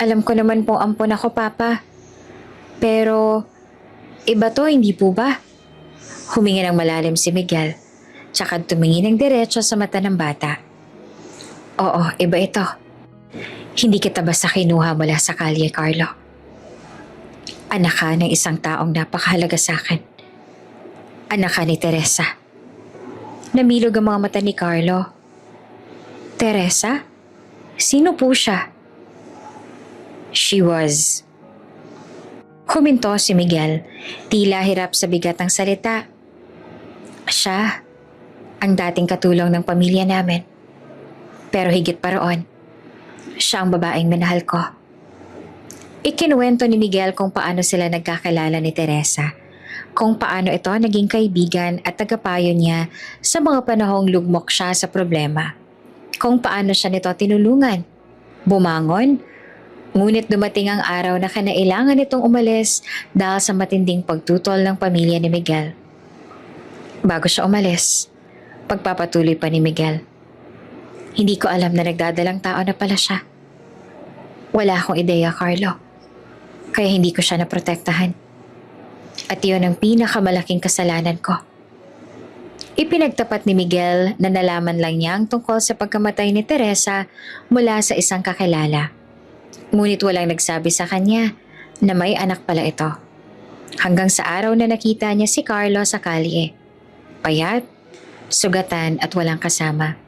Alam ko naman pong ampon ako, Papa. Pero, iba to, hindi po ba? Humingi ng malalim si Miguel, tsaka tumingin ng diretso sa mata ng bata. Oo, iba ito. Hindi kita basta kinuha mula sa kalye, Carlo. Anak ka ng isang taong napakahalaga sa akin. Anak ka ni Teresa. Namilog ang mga mata ni Carlo. Teresa? Sino po siya? She was... Huminto si Miguel, tila hirap sa bigat ng salita. Siya, ang dating katulong ng pamilya namin. Pero higit pa roon, siya ang babaeng minahal ko. Ikinuwento ni Miguel kung paano sila nagkakilala ni Teresa, kung paano ito naging kaibigan at tagapayo niya sa mga panahong lugmok siya sa problema, kung paano siya nito tinulungan, bumangon, ngunit dumating ang araw na kinailangan nitong umalis dahil sa matinding pagtutol ng pamilya ni Miguel. Bago siya umalis, pagpapatuloy pa ni Miguel. Hindi ko alam na nagdadalang tao na pala siya. Wala akong ideya, Carlo. Kaya hindi ko siya naprotektahan. At iyon ang pinakamalaking kasalanan ko. Ipinagtapat ni Miguel na nalaman lang niya ang tungkol sa pagkamatay ni Teresa mula sa isang kakilala. Ngunit walang nagsabi sa kanya na may anak pala ito. Hanggang sa araw na nakita niya si Carlo sa kalye. Payat, sugatan at walang kasama.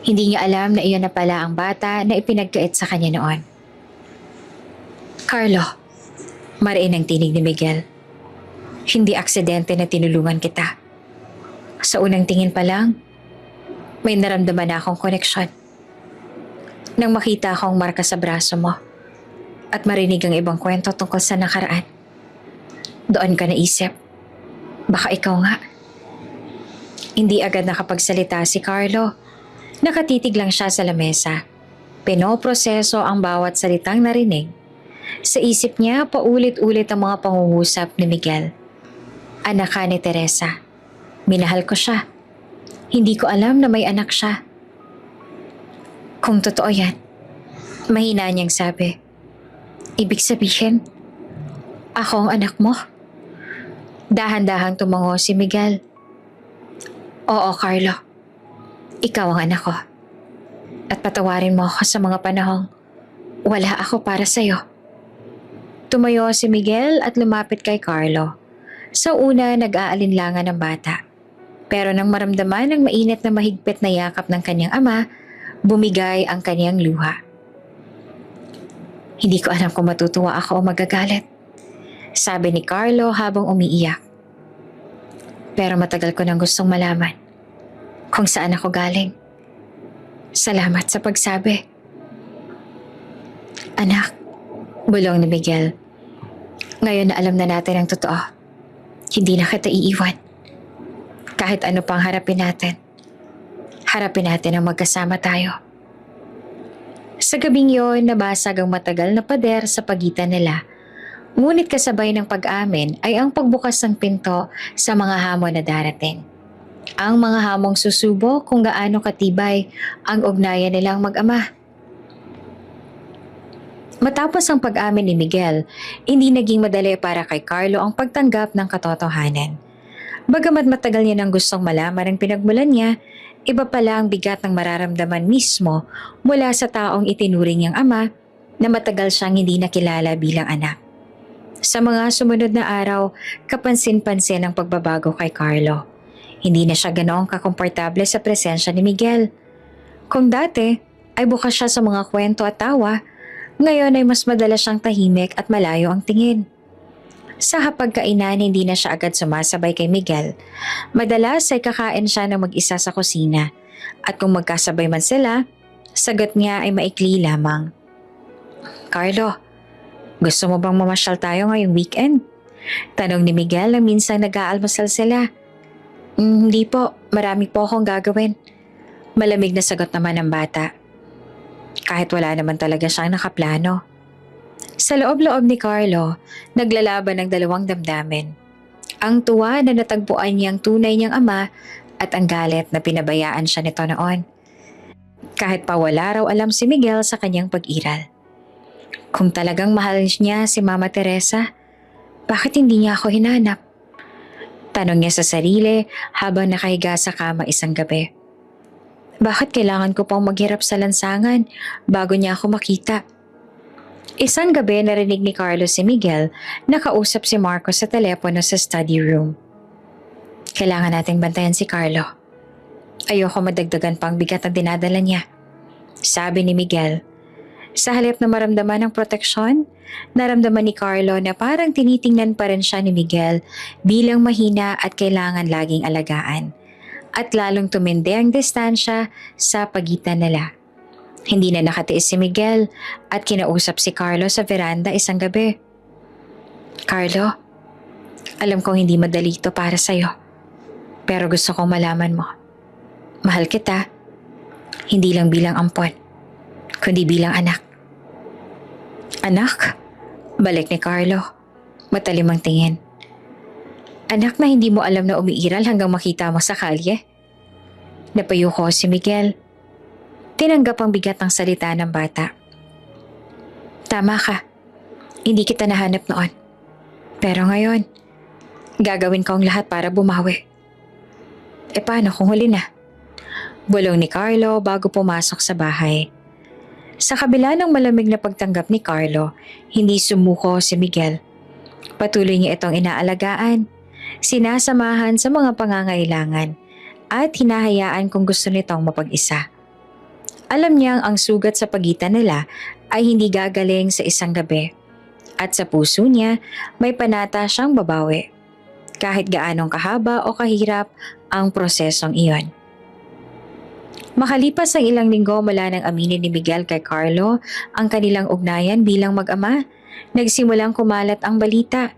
Hindi niya alam na iyon na pala ang bata na ipinagkait sa kanya noon. Carlo, mariin ang tinig ni Miguel. Hindi aksidente na tinulungan kita. Sa unang tingin pa lang, may naramdaman na akong koneksyon. Nang makita akong marka sa braso mo at marinig ang ibang kwento tungkol sa nakaraan, doon ka naisip, baka ikaw nga. Hindi agad nakapagsalita si Carlo. Nakatitig lang siya sa lamesa. Pinoproseso ang bawat salitang narinig. Sa isip niya, paulit-ulit ang mga pangungusap ni Miguel. Anak ka ni Teresa. Minahal ko siya. Hindi ko alam na may anak siya. Kung totoo yan, mahina niyang sabi. Ibig sabihin, ako ang anak mo? Dahan-dahang tumango si Miguel. Oo, Carlo. Ikaw ang anak ko. At patawarin mo ako sa mga panahong wala ako para sa'yo. Tumayo si Miguel at lumapit kay Carlo. Sa una, nag-aalinlangan ng bata. Pero nang maramdaman ang mainit na mahigpit na yakap ng kanyang ama, Bumigay ang kanyang luha. Hindi ko alam kung matutuwa ako o magagalit, sabi ni Carlo habang umiiyak. Pero matagal ko nang gustong malaman kung saan ako galing. Salamat sa pagsabi. Anak, bulong ni Miguel. Ngayon na alam na natin ang totoo, hindi na kita iiwan. Kahit ano pang harapin natin ang magkasama tayo. Sa gabing yon, nabasag ang matagal na pader sa pagitan nila. Ngunit kasabay ng pag-amin ay ang pagbukas ng pinto sa mga hamon na darating. Ang mga hamong susubo kung gaano katibay ang ugnayan nilang mag-ama. Matapos ang pag-amin ni Miguel, hindi naging madali para kay Carlo ang pagtanggap ng katotohanan. Bagamat matagal niya nang gustong malaman ang pinagmulan niya, iba pala ang bigat ng mararamdaman mismo mula sa taong itinuring niyang ama na matagal siyang hindi nakilala bilang anak. Sa mga sumunod na araw, kapansin-pansin ang pagbabago kay Carlo. Hindi na siya ganoong kakomportable sa presensya ni Miguel. Kung dati ay bukas siya sa mga kwento at tawa, ngayon ay mas madalas siyang tahimik at malayo ang tingin. Sa hapagkainan, hindi na siya agad sumasabay kay Miguel. Madalas ay kakain siya ng mag-isa sa kusina. At kung magkasabay man sila, sagot niya ay maikli lamang. Carlo, gusto mo bang mamasyal tayo ngayong weekend? Tanong ni Miguel nang minsan nag-aalmusal sila. Hindi po, marami po akong gagawin. Malamig na sagot naman ng bata. Kahit wala naman talaga siyang nakaplano. Sa loob-loob ni Carlo, naglalaban ng dalawang damdamin. Ang tuwa na natagpuan niyang tunay niyang ama at ang galit na pinabayaan siya nito noon. Kahit pa wala raw alam si Miguel sa kanyang pag-iral. Kung talagang mahal niya si Mama Teresa, bakit hindi niya ako hinanap? Tanong niya sa sarili habang nakahiga sa kama isang gabi. Bakit kailangan ko pang maghirap sa lansangan bago niya ako makita? Isang gabi narinig ni Carlos si Miguel na kausap si Marco sa telepono sa study room. Kailangan nating bantayan si Carlo. Ayoko madagdagan pang bigat ang dinadala niya, sabi ni Miguel. Sa halip na maramdaman ng proteksyon, naramdaman ni Carlo na parang tinitingnan pa rin siya ni Miguel bilang mahina at kailangan laging alagaan. At lalong tumindi ang distansya sa pagitan nila. Hindi na nakatiis si Miguel at kinausap si Carlo sa veranda isang gabi. Carlo, alam kong hindi madali ito para sa'yo. Pero gusto kong malaman mo. Mahal kita. Hindi lang bilang ampon, kundi bilang anak. Anak? Balik ni Carlo. Matalim ang tingin. Anak na hindi mo alam na umiiral hanggang makita mo sa kalye? Napayuko si Miguel. Tinanggap ang bigat ng salita ng bata. Tama ka. Hindi kita nahanap noon. Pero ngayon, gagawin ko ang lahat para bumawi. E paano kung huli na? Bulong ni Carlo bago pumasok sa bahay. Sa kabila ng malamig na pagtanggap ni Carlo, hindi sumuko si Miguel. Patuloy niya itong inaalagaan, sinasamahan sa mga pangangailangan at hinahayaan kung gusto nitong mapag-isa. Alam niyang ang sugat sa pagitan nila ay hindi gagaling sa isang gabi at sa puso niya may panata siyang babawi kahit gaanong kahaba o kahirap ang prosesong iyon. Makalipas ang ilang linggo mula nang aminin ni Miguel kay Carlo ang kanilang ugnayan bilang mag-ama, nagsimulang kumalat ang balita.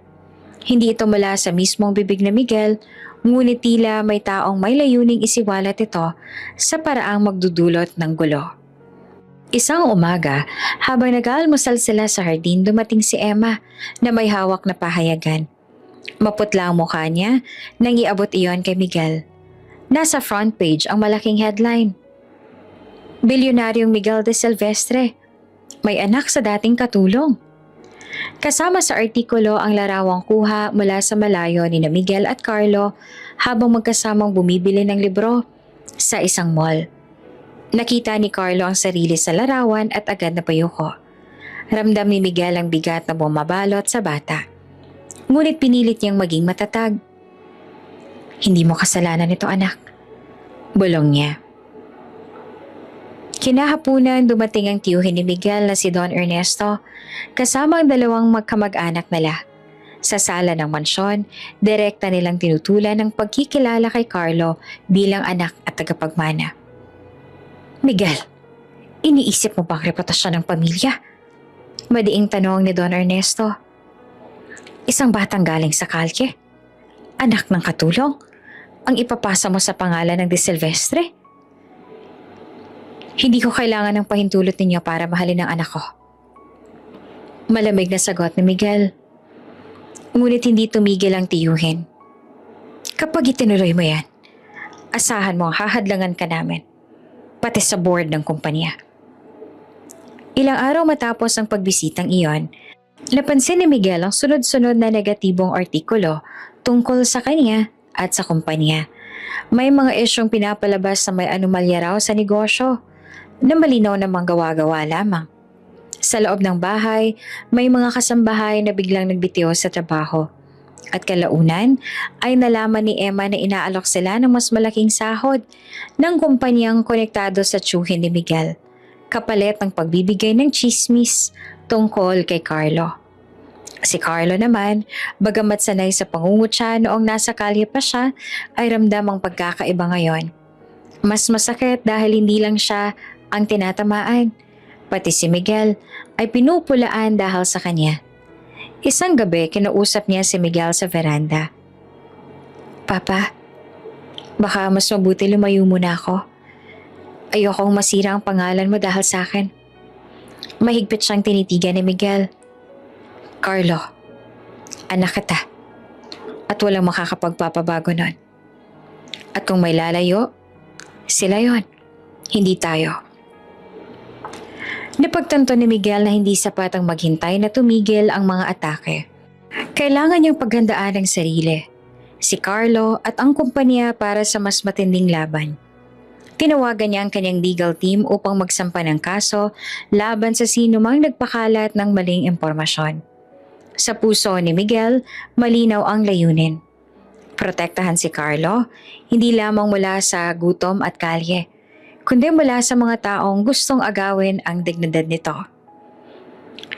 Hindi ito mula sa mismong bibig na Miguel, ngunit tila may taong may layuning isiwalat ito sa paraang magdudulot ng gulo. Isang umaga, habang nag-aalmusal sila sa hardin, dumating si Emma na may hawak na pahayagan. Maputla ang mukha niya nang iabot iyon kay Miguel. Nasa front page ang malaking headline. Bilyonaryong Miguel de Silvestre, may anak sa dating katulong. Kasama sa artikulo ang larawang kuha mula sa malayo ni na Miguel at Carlo habang magkasamang bumibili ng libro sa isang mall. Nakita ni Carlo ang sarili sa larawan at agad na payuko. Ramdam ni Miguel ang bigat na bumabalot sa bata. Ngunit pinilit niyang maging matatag. Hindi mo kasalanan ito, anak. Bulong niya. Kinahapunan dumating ang tiyuhin ni Miguel na si Don Ernesto kasama ang dalawang magkamag-anak nila. Sa sala ng mansyon, direkta nilang tinutulan ang pagkikilala kay Carlo bilang anak at tagapagmana. Miguel, iniisip mo bang reputasyon ng pamilya? Madiing tanong ni Don Ernesto. Isang batang galing sa kalye, anak ng katulong, ang ipapasa mo sa pangalan ng De Silvestre? Hindi ko kailangan ng pahintulot ninyo para mahalin ang anak ko. Malamig na sagot ni Miguel. Ngunit hindi tumigil ang tiyuhin. Kapag itinuloy mo yan, asahan mo hahadlangan ka namin, pati sa board ng kumpanya. Ilang araw matapos ang pagbisitang iyon, napansin ni Miguel ang sunod-sunod na negatibong artikulo tungkol sa kanya at sa kumpanya. May mga isyong pinapalabas na may anomalya raw sa negosyo na malinaw namang gawa-gawa lamang. Sa loob ng bahay, may mga kasambahay na biglang nagbitiw sa trabaho. At kalaunan ay nalaman ni Emma na inaalok sila ng mas malaking sahod ng kumpanyang konektado sa tiyuhin ni Miguel, kapalit ng pagbibigay ng chismis tungkol kay Carlo. Si Carlo naman, bagamat sanay sa pangungutya noong nasa kalye pa siya, ay ramdam ang pagkakaiba ngayon. Mas masakit dahil hindi lang siya ang tinatamaan, pati si Miguel ay pinupulaan dahil sa kanya. Isang gabi, kinausap niya si Miguel sa veranda. Papa, baka mas mabuti lumayo muna ako. Ayokong masira ang pangalan mo dahil sa akin. Mahigpit siyang tinitigan ni Miguel. Carlo, anak kita at walang makakapagpapabago nun. At kung may lalayo, sila yon, hindi tayo. Napagtanto ni Miguel na hindi sapat ang maghintay na tumigil ang mga atake. Kailangan niyang paghandaan ang sarili, si Carlo at ang kumpanya para sa mas matinding laban. Tinawagan niya ang kanyang legal team upang magsampa ng kaso laban sa sinumang nagpakalat ng maling impormasyon. Sa puso ni Miguel, malinaw ang layunin. Protektahan si Carlo, hindi lamang mula sa gutom at kalye, kundi mula sa mga taong gustong agawin ang dignidad nito.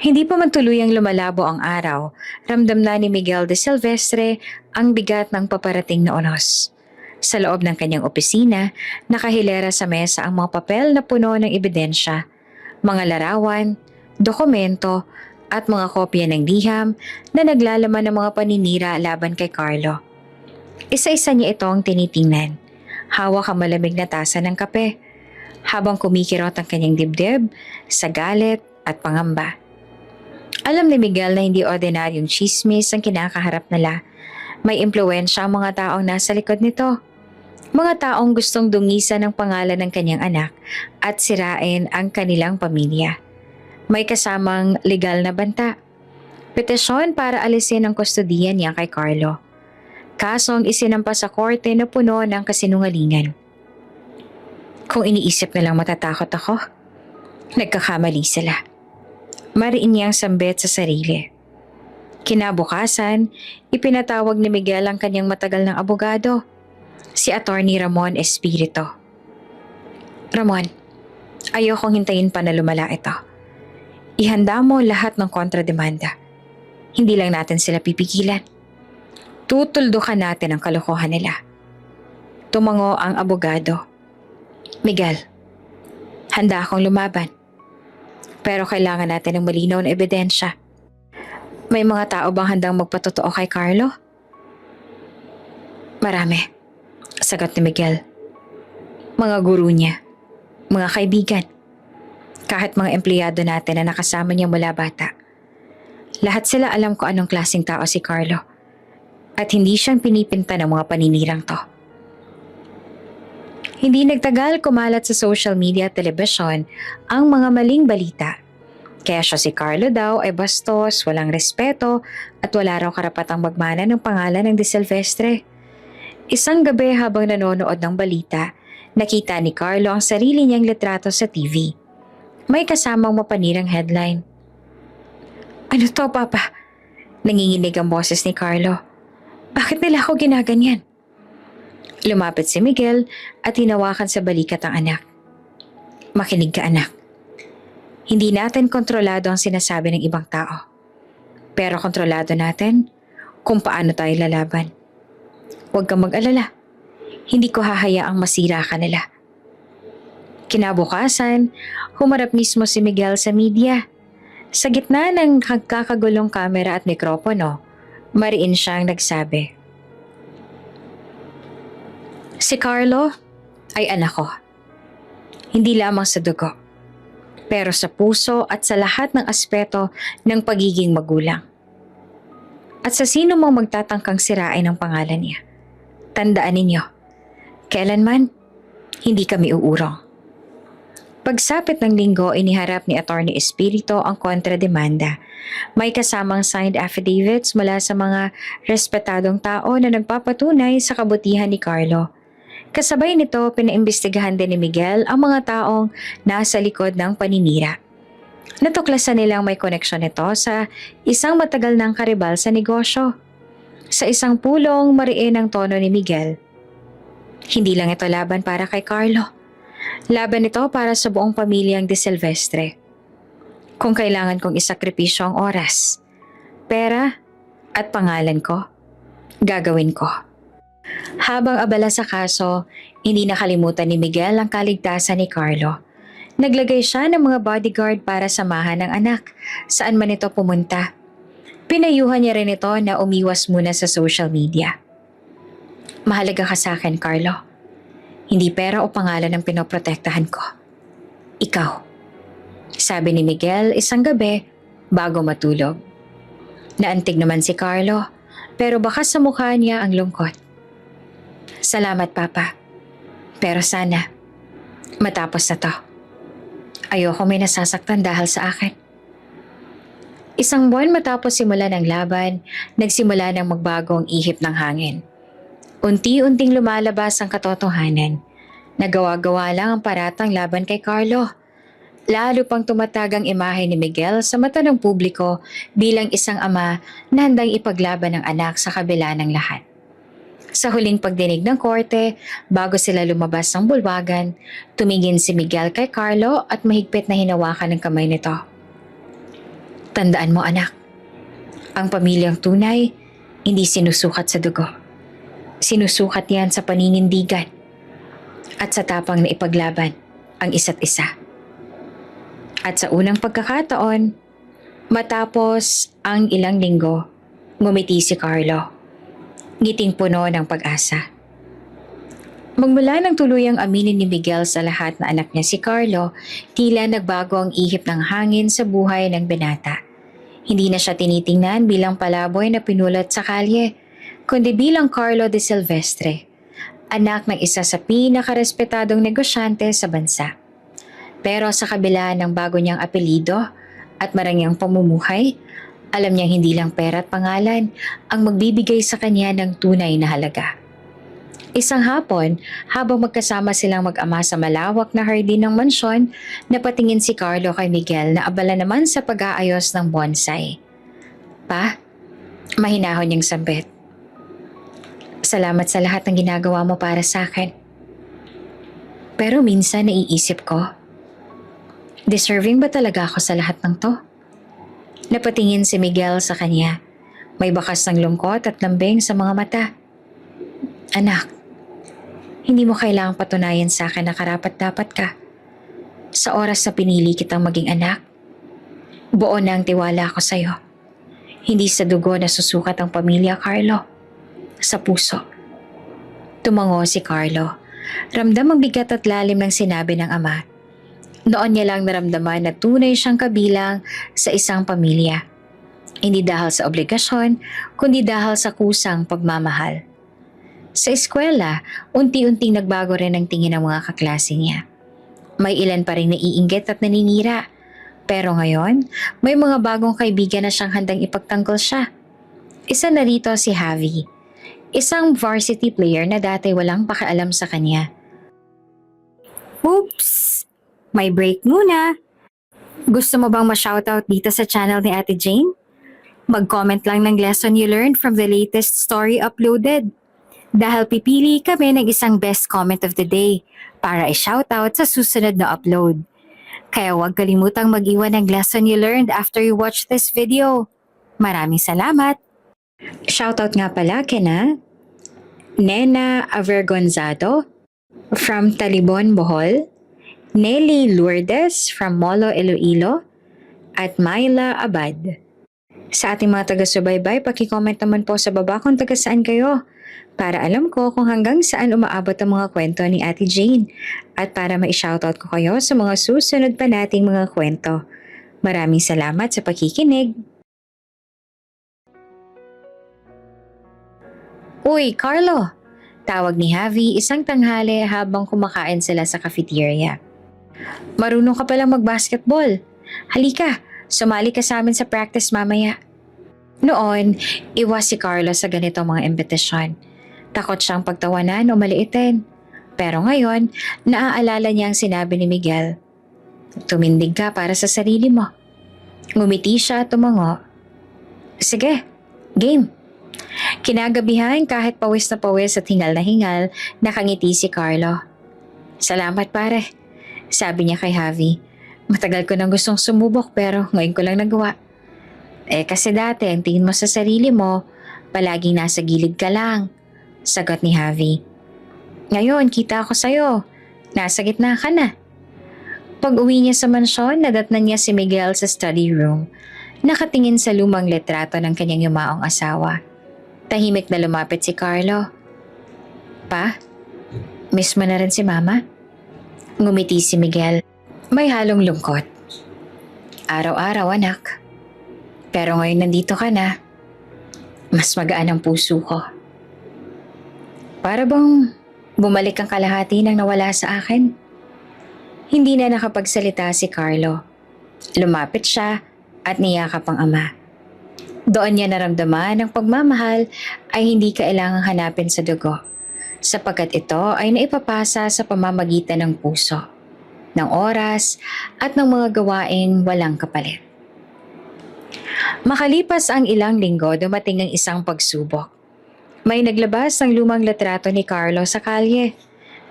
Hindi pa man tuluyang lumalabo ang araw, ramdam na ni Miguel de Silvestre ang bigat ng paparating na unos. Sa loob ng kanyang opisina, nakahilera sa mesa ang mga papel na puno ng ebidensya, mga larawan, dokumento, at mga kopya ng liham na naglalaman ng mga paninira laban kay Carlo. Isa-isa niya itong tinitingnan. Hawak ang malamig na tasa ng kape, habang kumikirot ang kanyang dibdib sa galit at pangamba. Alam ni Miguel na hindi ordinaryong chismis ang kinakaharap nila. May impluwensya ang mga taong nasa likod nito. Mga taong gustong dungisan ang pangalan ng kanyang anak at sirain ang kanilang pamilya. May kasamang legal na banta. Petisyon para alisin ang kustodiya niya kay Carlo. Kasong isinampa sa korte na puno ng kasinungalingan. Kung iniisip nilang matatakot ako, nagkakamali sila. Mariin niyang sambit sa sarili. Kinabukasan, ipinatawag ni Miguel ang kanyang matagal ng abogado, si Attorney Ramon Espiritu. Ramon, ayokong hintayin pa na lumala ito. Ihanda mo lahat ng kontrademanda. Hindi lang natin sila pipigilan. Tutuldukan natin ang kalokohan nila. Tumango ang abogado. Miguel, handa akong lumaban. Pero kailangan natin ng malinaw na ebidensya. May mga tao bang handang magpatotoo kay Carlo? Marami, sagot ni Miguel. Mga guru niya, mga kaibigan, kahit mga empleyado natin na nakasama niya mula bata. Lahat sila alam ko anong klaseng tao si Carlo at hindi siyang pinipinta ng mga paninirang to. Hindi nagtagal kumalat sa social media at telebisyon ang mga maling balita. Kaya siya si Carlo daw ay bastos, walang respeto at wala raw karapatang magmana ng pangalan ng De Silvestre. Isang gabi habang nanonood ng balita, nakita ni Carlo ang sarili niyang litrato sa TV. May kasamang mapanirang headline. Ano to, Papa? Nanginginig ang boses ni Carlo. Bakit nila ako ginaganyan? Lumapit si Miguel at hinawakan sa balikat ang anak. Makinig ka anak. Hindi natin kontrolado ang sinasabi ng ibang tao. Pero kontrolado natin kung paano tayo lalaban. Huwag kang mag-alala. Hindi ko hahayaang masira ka nila. Kinabukasan, humarap mismo si Miguel sa media. Sa gitna ng nagkakagulong kamera at mikropono, mariin siyang nagsabi, "Si Carlo ay anak ko. Hindi lamang sa dugo, pero sa puso at sa lahat ng aspeto ng pagiging magulang. At sa sino mang magtatangkang sirain ang pangalan niya, tandaan ninyo, kailanman hindi kami uurong." Pagsapit ng linggo, iniharap ni Attorney Espirito ang kontrademanda. May kasamang signed affidavits mula sa mga respetadong tao na nagpapatunay sa kabutihan ni Carlo. Kasabay nito, pinaimbestigahan din ni Miguel ang mga taong nasa likod ng paninira. Natuklasan nilang may koneksyon nito sa isang matagal ng karibal sa negosyo. Sa isang pulong, mariin ang tono ni Miguel. Hindi lang ito laban para kay Carlo. Laban ito para sa buong pamilyang De Silvestre. Kung kailangan kong isakripisyo ang oras, pera at pangalan ko, gagawin ko. Habang abala sa kaso, hindi nakalimutan ni Miguel ang kaligtasan ni Carlo. Naglagay siya ng mga bodyguard para samahan ng anak saan man ito pumunta. Pinayuhan niya rin ito na umiwas muna sa social media. "Mahalaga ka sa akin, Carlo. Hindi pera o pangalan ang pinoprotektahan ko. Ikaw," sabi ni Miguel isang gabi bago matulog. Naantig naman si Carlo, pero bakas sa mukha niya ang lungkot. "Salamat, Papa. Pero sana, matapos na to. Ayoko may nasasaktan dahil sa akin." Isang buwan matapos simulan ng laban, nagsimula ng magbago ang ihip ng hangin. Unti-unting lumalabas ang katotohanan. Nagawa-gawa lang ang paratang laban kay Carlo. Lalo pang tumatag ang imahe ni Miguel sa mata ng publiko bilang isang ama na handang ipaglaban ang anak sa kabila ng lahat. Sa huling pagdinig ng korte, bago sila lumabas ng bulwagan, tumingin si Miguel kay Carlo at mahigpit na hinawakan ng kamay nito. "Tandaan mo anak, ang pamilyang tunay, hindi sinusukat sa dugo. Sinusukat yan sa paninindigan at sa tapang na ipaglaban ang isa't isa." At sa unang pagkakataon, matapos ang ilang linggo, ngumiti si Carlo. Ngiting puno ng pag-asa. Magmula ng tuluyang aminin ni Miguel sa lahat na anak niya si Carlo, tila nagbago ang ihip ng hangin sa buhay ng binata. Hindi na siya tinitingnan bilang palaboy na pinulat sa kalye, kundi bilang Carlo De Silvestre, anak ng isa sa pinakarespetadong negosyante sa bansa. Pero sa kabila ng bago niyang apelido at marangyang pamumuhay, alam niyang hindi lang pera at pangalan ang magbibigay sa kanya ng tunay na halaga. Isang hapon, habang magkasama silang mag-ama sa malawak na hardin ng mansyon, napatingin si Carlo kay Miguel na abala naman sa pag-aayos ng bonsai. "Pa," mahinahon niyang sambit. "Salamat sa lahat ng ginagawa mo para sa akin. Pero minsan naiisip ko, deserving ba talaga ako sa lahat ng to?" Napatingin si Miguel sa kanya. May bakas ng lungkot at lambing sa mga mata. "Anak, hindi mo kailangang patunayan sa akin na karapat-dapat ka. Sa oras na pinili kitang maging anak, buo na ang tiwala ko sa'yo. Hindi sa dugo na susukat ang pamilya, Carlo. Sa puso." Tumango si Carlo. Ramdam ang bigat at lalim ng sinabi ng ama. Noon niya lang naramdaman na tunay siyang kabilang sa isang pamilya. Hindi dahil sa obligasyon, kundi dahil sa kusang pagmamahal. Sa eskwela, unti-unting nagbago rin ang tingin ng mga kaklase niya. May ilan pa rin naiinggit at naninira. Pero ngayon, may mga bagong kaibigan na siyang handang ipagtanggol siya. Isa na rito si Javi, isang varsity player na dati walang pakialam sa kanya. Oops! May break muna. Gusto mo bang ma-shoutout dito sa channel ni Ate Jane? Mag-comment lang ng lesson you learned from the latest story uploaded. Dahil pipili kami ng isang best comment of the day para i-shoutout sa susunod na upload. Kaya huwag kalimutang mag-iwan ng lesson you learned after you watch this video. Maraming salamat! Shoutout nga pala kina Nena Avergonzado from Talibon, Bohol, Nelly Lourdes from Molo, Iloilo, at Myla Abad. Sa ating mga taga-subaybay, paki-comment naman po sa baba kung taga saan kayo para alam ko kung hanggang saan umaabot ang mga kwento ni Ate Jane at para ma-shoutout ko kayo sa mga susunod pa nating mga kwento. Maraming salamat sa pakikinig. Uy, Carlo! Tawag ni Javi isang tanghali habang kumakain sila sa cafeteria. Marunong ka palang mag-basketball. Halika, sumali ka sa amin sa practice mamaya. Noon, iwas si Carlo sa ganitong mga impetisyon. Takot siyang pagtawanan o maliitin. Pero ngayon, naaalala niya ang sinabi ni Miguel. Tumindig ka para sa sarili mo. Ngumiti siya at tumango. Sige, game. Kinagabihan kahit pawis na pawis at hingal na hingal, nakangiti si Carlo. Salamat pare, sabi niya kay Javi. Matagal ko nang gustong sumubok pero ngayon ko lang nagawa. Kasi dati ang tingin mo sa sarili mo, palaging nasa gilid ka lang, sagot ni Javi. Ngayon kita ako sa'yo, nasa gitna ka na. Pag uwi niya sa mansyon, nadatnan niya si Miguel sa study room, nakatingin sa lumang litrato ng kanyang yumaong asawa. Tahimik na lumapit si Carlo. Pa, miss mo na rin si Mama? Ngumiti si Miguel. May halong lungkot. Araw-araw anak. Pero ngayon nandito ka na. Mas magaan ang puso ko. Para bang bumalik ang kalahati ng nawala sa akin? Hindi na nakapagsalita si Carlo. Lumapit siya at niyakap ang ama. Doon niya naramdaman ang pagmamahal ay hindi kailangang hanapin sa dugo, sapagkat ito ay naipapasa sa pamamagitan ng puso, ng oras at ng mga gawaing walang kapalit. Makalipas ang ilang linggo, dumating ang isang pagsubok. May naglabas ng lumang litrato ni Carlo sa kalye,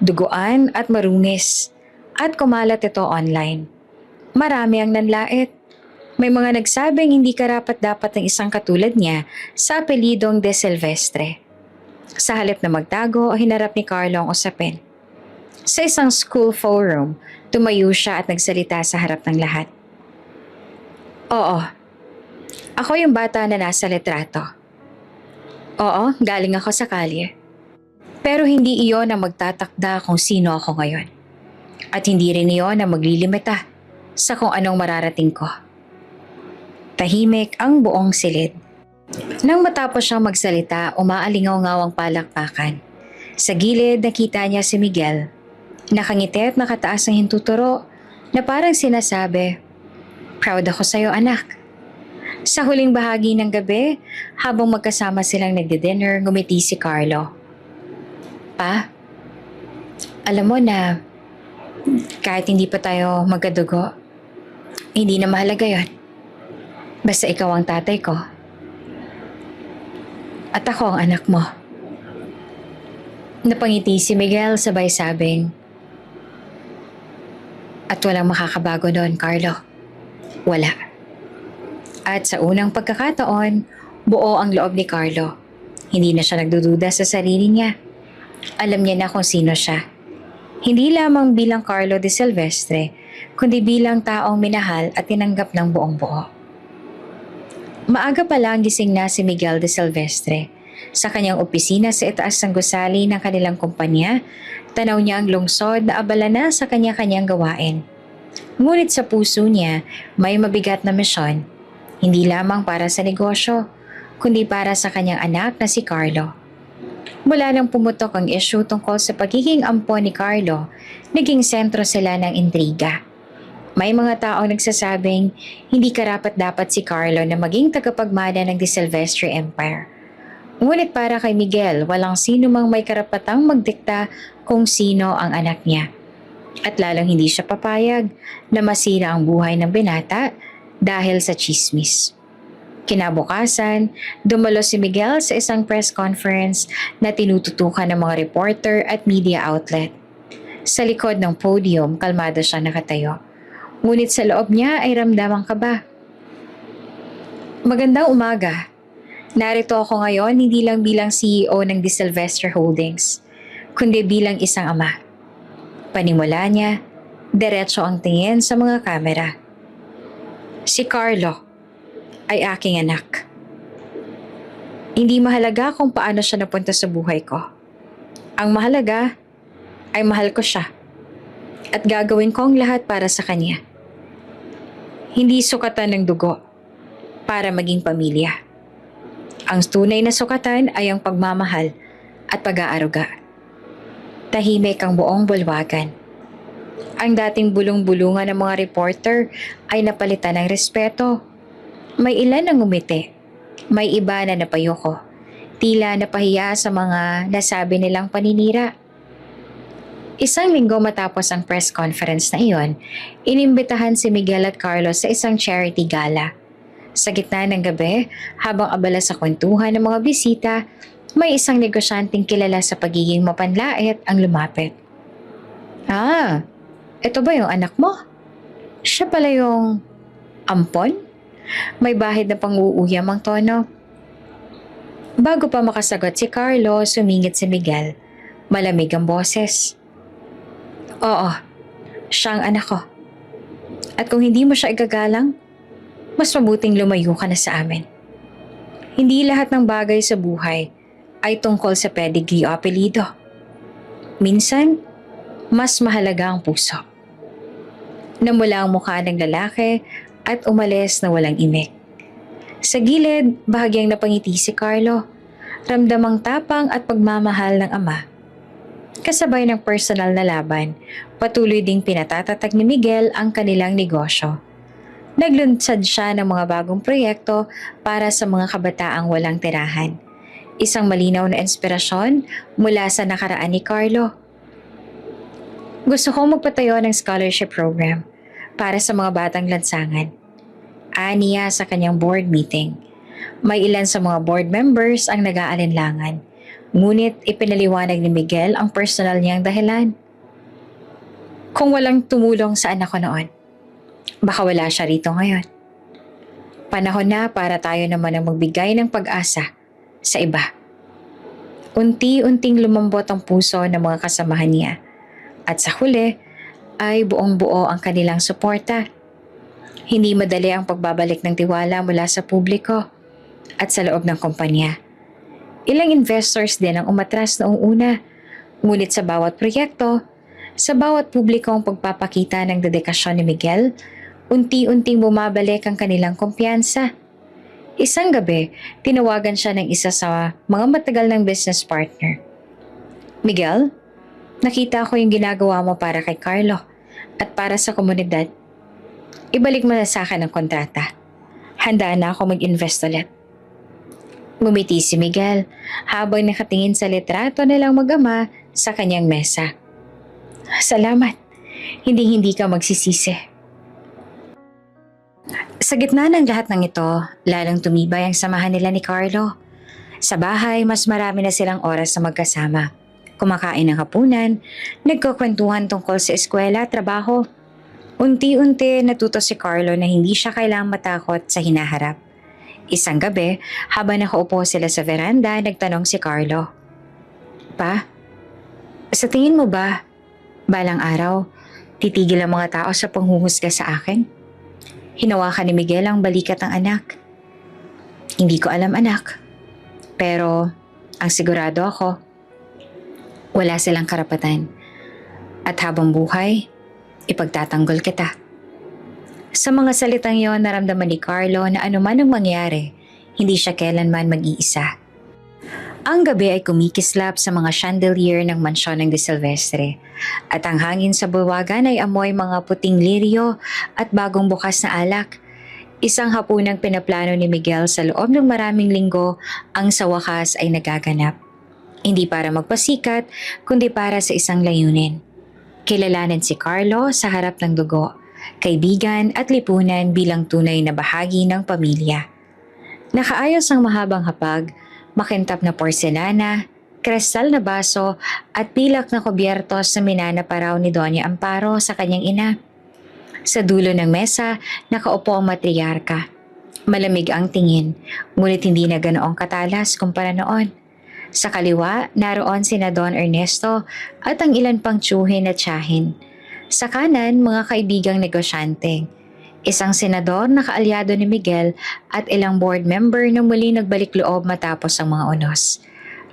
duguan at marungis, at kumalat ito online. Marami ang nanlait. May mga nagsabing hindi karapat-dapat ng isang katulad niya sa apelidong De Silvestre. Sa halip na magtago, hinarap ni Carlo ang usapin. Sa isang school forum, tumayo siya at nagsalita sa harap ng lahat. Oo, ako yung bata na nasa litrato. Oo, galing ako sa kalye. Pero hindi iyon ang magtatakda kung sino ako ngayon. At hindi rin iyon ang maglilimita sa kung anong mararating ko. Tahimik ang buong silid. Nang matapos siyang magsalita, umaalingaw-ngaw ang palakpakan. Sa gilid, nakita niya si Miguel. Nakangiti at nakataas ang hintuturo na parang sinasabi, "Proud ako sa'yo anak." Sa huling bahagi ng gabi, habang magkasama silang nagdi-dinner, ngumiti si Carlo. Pa, alam mo na kahit hindi pa tayo magkadugo, hindi na mahalaga yon. Basta ikaw ang tatay ko. At ako ang anak mo. Napangiti si Miguel sabay sabing, at walang makakabago doon, Carlo. Wala. At sa unang pagkakataon, buo ang loob ni Carlo. Hindi na siya nagdududa sa sarili niya. Alam niya na kung sino siya. Hindi lamang bilang Carlo De Silvestre, kundi bilang taong minahal at tinanggap ng buong buo. Maaga pa lang gising na si Miguel De Silvestre. Sa kanyang opisina sa itaas ng gusali ng kanilang kumpanya, tanaw niya ang lungsod na abala na sa kanya-kanyang gawain. Ngunit sa puso niya, may mabigat na misyon, hindi lamang para sa negosyo, kundi para sa kanyang anak na si Carlo. Mula nang pumutok ang issue tungkol sa pagiging ampon ni Carlo, naging sentro sila ng intriga. May mga taong nagsasabing hindi karapat-dapat si Carlo na maging tagapagmana ng De Silvestre Empire. Ngunit para kay Miguel, walang sino mang may karapatang magdikta kung sino ang anak niya. At lalong hindi siya papayag na masira ang buhay ng binata dahil sa tsismis. Kinabukasan, dumalo si Miguel sa isang press conference na tinututukan ng mga reporter at media outlet. Sa likod ng podium, kalmado siya nakatayo. Ngunit sa loob niya ay ramdamang kaba. Magandang umaga. Narito ako ngayon hindi lang bilang CEO ng De Silvestre Holdings, kundi bilang isang ama. Panimula niya, diretso ang tingin sa mga kamera. Si Carlo ay aking anak. Hindi mahalaga kung paano siya napunta sa buhay ko. Ang mahalaga ay mahal ko siya at gagawin ko ang lahat para sa kanya. Hindi sukatan ng dugo para maging pamilya. Ang tunay na sukatan ay ang pagmamahal at pag-aaruga. Tahimik ang buong bulwagan. Ang dating bulong-bulungan ng mga reporter ay napalitan ng respeto. May ilan ang umiti. May iba na napayoko. Tila napahiya sa mga nasabi nilang paninira. Isang linggo matapos ang press conference na iyon, inimbitahan si Miguel at Carlos sa isang charity gala. Sa gitna ng gabi, habang abala sa kwentuhan ng mga bisita, may isang negosyanteng kilala sa pagiging mapanlait ang lumapit. Ah, ito ba yung anak mo? Siya pala yung ampon? May bahid na pang-uuyam ang tono. Bago pa makasagot si Carlo, sumingit si Miguel. Malamig ang boses. Oo, siya ang anak ko. At kung hindi mo siya igagalang, mas mabuting lumayo ka na sa amin. Hindi lahat ng bagay sa buhay ay tungkol sa pedigree o apelido. Minsan, mas mahalaga ang puso. Namula ang mukha ng lalaki at umalis na walang imik. Sa gilid, bahagyang napangiti si Carlo. Ramdamang tapang at pagmamahal ng ama. Kasabay ng personal na laban, patuloy ding pinatatatag ni Miguel ang kanilang negosyo. Naglunsad siya ng mga bagong proyekto para sa mga kabataang walang tirahan. Isang malinaw na inspirasyon mula sa nakaraan ni Carlo. Gusto kong magpatayo ng scholarship program para sa mga batang lansangan. Aniya sa kanyang board meeting. May ilan sa mga board members ang nag-aalinlangan. Ngunit ipinaliwanag ni Miguel ang personal niyang dahilan. Kung walang tumulong sa anak ko noon, baka wala siya rito ngayon. Panahon na para tayo naman ang magbigay ng pag-asa sa iba. Unti-unting lumambot ang puso ng mga kasamahan niya. At sa huli, ay buong-buo ang kanilang suporta. Hindi madali ang pagbabalik ng tiwala mula sa publiko at sa loob ng kumpanya. Ilang investors din ang umatras noong una, ngunit sa bawat proyekto, sa bawat publikong pagpapakita ng dedikasyon ni Miguel, unti-unting bumabalik ang kanilang kumpiyansa. Isang gabi, tinawagan siya ng isa sa mga matagal ng business partner. Miguel, nakita ko yung ginagawa mo para kay Carlo at para sa komunidad. Ibalik mo na sa akin ang kontrata. Handa na ako mag-invest ulit. Ngumiti si Miguel habang nakatingin sa litrato nilang mag-ama sa kanyang mesa. Salamat. Hindi ka magsisisi. Sa gitna ng lahat ng ito, lalong tumibay ang samahan nila ni Carlo. Sa bahay, mas marami na silang oras sa magkasama. Kumakain ng hapunan, nagkukwentuhan tungkol sa eskwela at trabaho. Unti-unti natuto si Carlo na hindi siya kailangang matakot sa hinaharap. Isang gabi, habang nakaupo sila sa veranda, nagtanong si Carlo. Pa, sa tingin mo ba, balang araw, titigil ang mga tao sa panghuhusga sa akin? Hinawakan ni Miguel ang balikat ng anak. Hindi ko alam, anak. Pero, ang sigurado ako, wala silang karapatan. At habang buhay, ipagtatanggol kita. Sa mga salitang yon, naramdaman ni Carlo na anuman ang mangyari, hindi siya kailanman mag-iisa. Ang gabi ay kumikislap sa mga chandelier ng mansyon ng De Silvestre at ang hangin sa bulwagan ay amoy mga puting liryo at bagong bukas na alak. Isang hapunang pinaplano ni Miguel sa loob ng maraming linggo ang sa wakas ay nagaganap. Hindi para magpasikat, kundi para sa isang layunin. Kilalanin si Carlo sa harap ng dugo, kaibigan at lipunan bilang tunay na bahagi ng pamilya. Nakaayos ang mahabang hapag, makintab na porselana, kristal na baso at pilak na kubyertos na minana pa raw ni Doña Amparo sa kanyang ina. Sa dulo ng mesa, nakaupo ang matriarka. Malamig ang tingin, ngunit hindi na ganoong katalas kumpara noon. Sa kaliwa, naroon sina Don Ernesto at ang ilan pang tsuhin at tiyahin. Sa kanan, mga kaibigang negosyante. Isang senador na kaalyado ni Miguel at ilang board member na muli nagbalik loob matapos ang mga unos.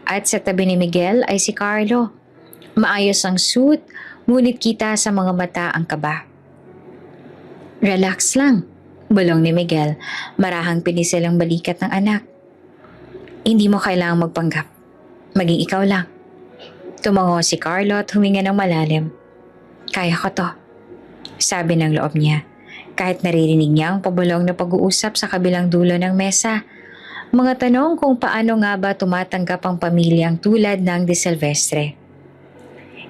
At sa tabi ni Miguel ay si Carlo. Maayos ang suit, ngunit kita sa mga mata ang kaba. Relax lang, bulong ni Miguel, marahang pinisil ang balikat ng anak. Hindi mo kailangang magpanggap. Maging ikaw lang. Tumango si Carlo at huminga ng malalim. Kaya ko to, sabi ng loob niya. Kahit naririnig niya ang pabulong na pag-uusap sa kabilang dulo ng mesa. Mga tanong kung paano nga ba tumatanggap ang pamilyang tulad ng De Silvestre.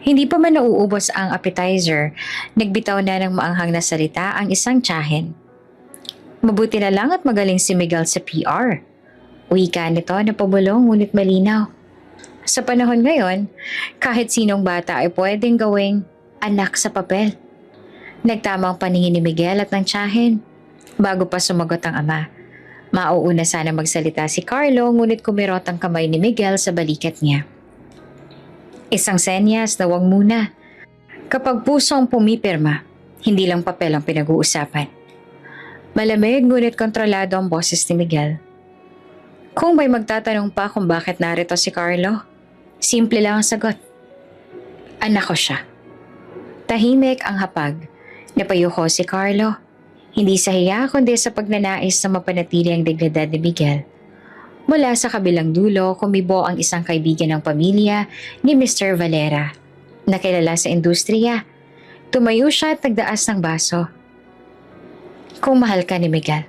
Hindi pa man nauubos ang appetizer, nagbitaw na ng maanghang na salita ang isang tiyahin. Mabuti na lang at magaling si Miguel sa PR. Wika nito na pabulong ngunit malinaw. Sa panahon ngayon, kahit sinong bata ay pwedeng gawing anak sa papel. Nagtamang paningin ni Miguel at ng tiyahin. Bago pa sumagot ang ama. Mauuna sana magsalita si Carlo ngunit kumirot ang kamay ni Miguel sa balikat niya. Isang senyas na wag muna. Kapag puso ang pumipirma, hindi lang papel ang pinag-uusapan. Malamig ngunit kontrolado ang boses ni Miguel. Kung may magtatanong pa kung bakit narito si Carlo, simple lang ang sagot. Anak ko siya. Tahimik ang hapag. Napayuko si Carlo. Hindi sa hiya kundi sa pagnanais na mapanatili ang dignidad ni Miguel. Mula sa kabilang dulo, kumibo ang isang kaibigan ng pamilya ni Mr. Valera, na kilala sa industriya. Tumayo siya at nagdaas ng baso. Kung mahal ka ni Miguel,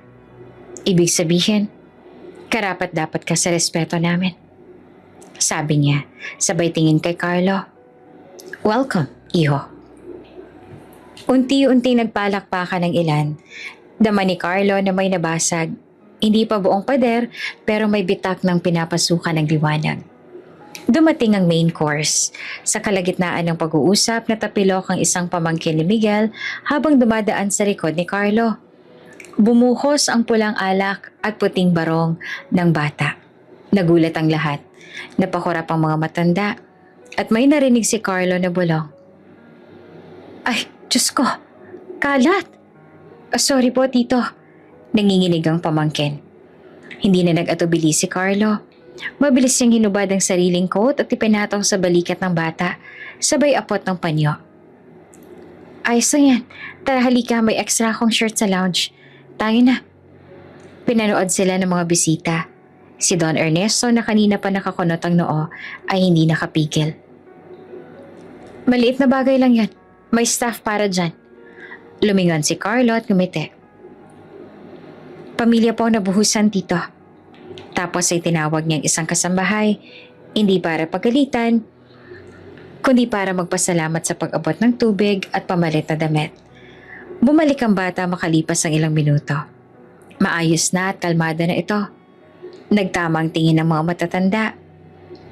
ibig sabihin, karapat dapat ka sa respeto namin. Sabi niya, sabay tingin kay Carlo. Welcome, iho. Unti-unti nagpalakpakan ng ilan. Dama ni Carlo na may nabasag. Hindi pa buong pader pero may bitak ng pinapasukan ng liwanag. Dumating ang main course. Sa kalagitnaan ng pag-uusap, natapilok ang isang pamangkin ni Miguel habang dumadaan sa likod ni Carlo. Bumuhos ang pulang alak at puting barong ng bata. Nagulat ang lahat. Napakurap ang mga matanda. At may narinig si Carlo na bulong. Ay, Diyos ko! Kalat! Sorry po, tito. Nanginginig ang pamangkin. Hindi na nag-atubili si Carlo. Mabilis niyang hinubad ang sariling coat at ipinataw sa balikat ng bata, sabay apot ng panyo. Ayos na yan. Tara halika, may extra akong shirt sa lounge. Tayo na. Pinanood sila ng mga bisita. Si Don Ernesto na kanina pa nakakunot ang noo ay hindi nakapigil. Maliit na bagay lang yan. May staff para dyan. Lumingon si Carlo at ngumiti. Pamilya po nabuhusan, tito. Tapos ay tinawag niyang isang kasambahay, hindi para pagalitan, kundi para magpasalamat sa pag-abot ng tubig at pamalit na damit. Bumalik ang bata makalipas ang ilang minuto. Maayos na at kalmada na ito. Nagtamang tingin ng mga matatanda.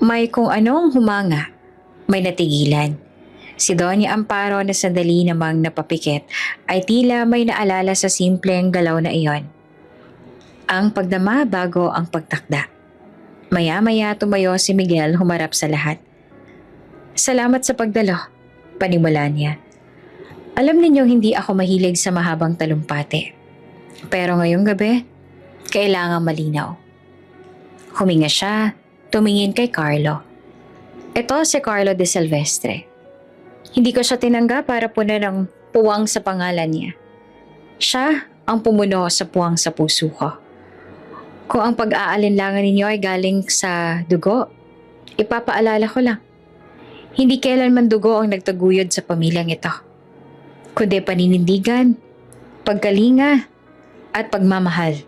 May kung anong humanga, may natigilan. Si Doña Amparo na sandali namang napapikit ay tila may naalala sa simpleng galaw na iyon. Ang pagdama bago ang pagtakda. Maya-maya tumayo si Miguel humarap sa lahat. Salamat sa pagdalo, panimula niya. Alam ninyong hindi ako mahilig sa mahabang talumpati. Pero ngayong gabi, kailangang malinaw. Huminga siya, tumingin kay Carlo. Ito si Carlo De Silvestre. Hindi ko siya tinanggap para punan ng puwang sa pangalan niya. Siya ang pumuno sa puwang sa puso ko. Kung ang pag-aalinlangan ninyo ay galing sa dugo, ipapaalala ko lang. Hindi kailanman dugo ang nagtaguyod sa pamilyang ito. Kundi paninindigan, pagkalinga, at pagmamahal.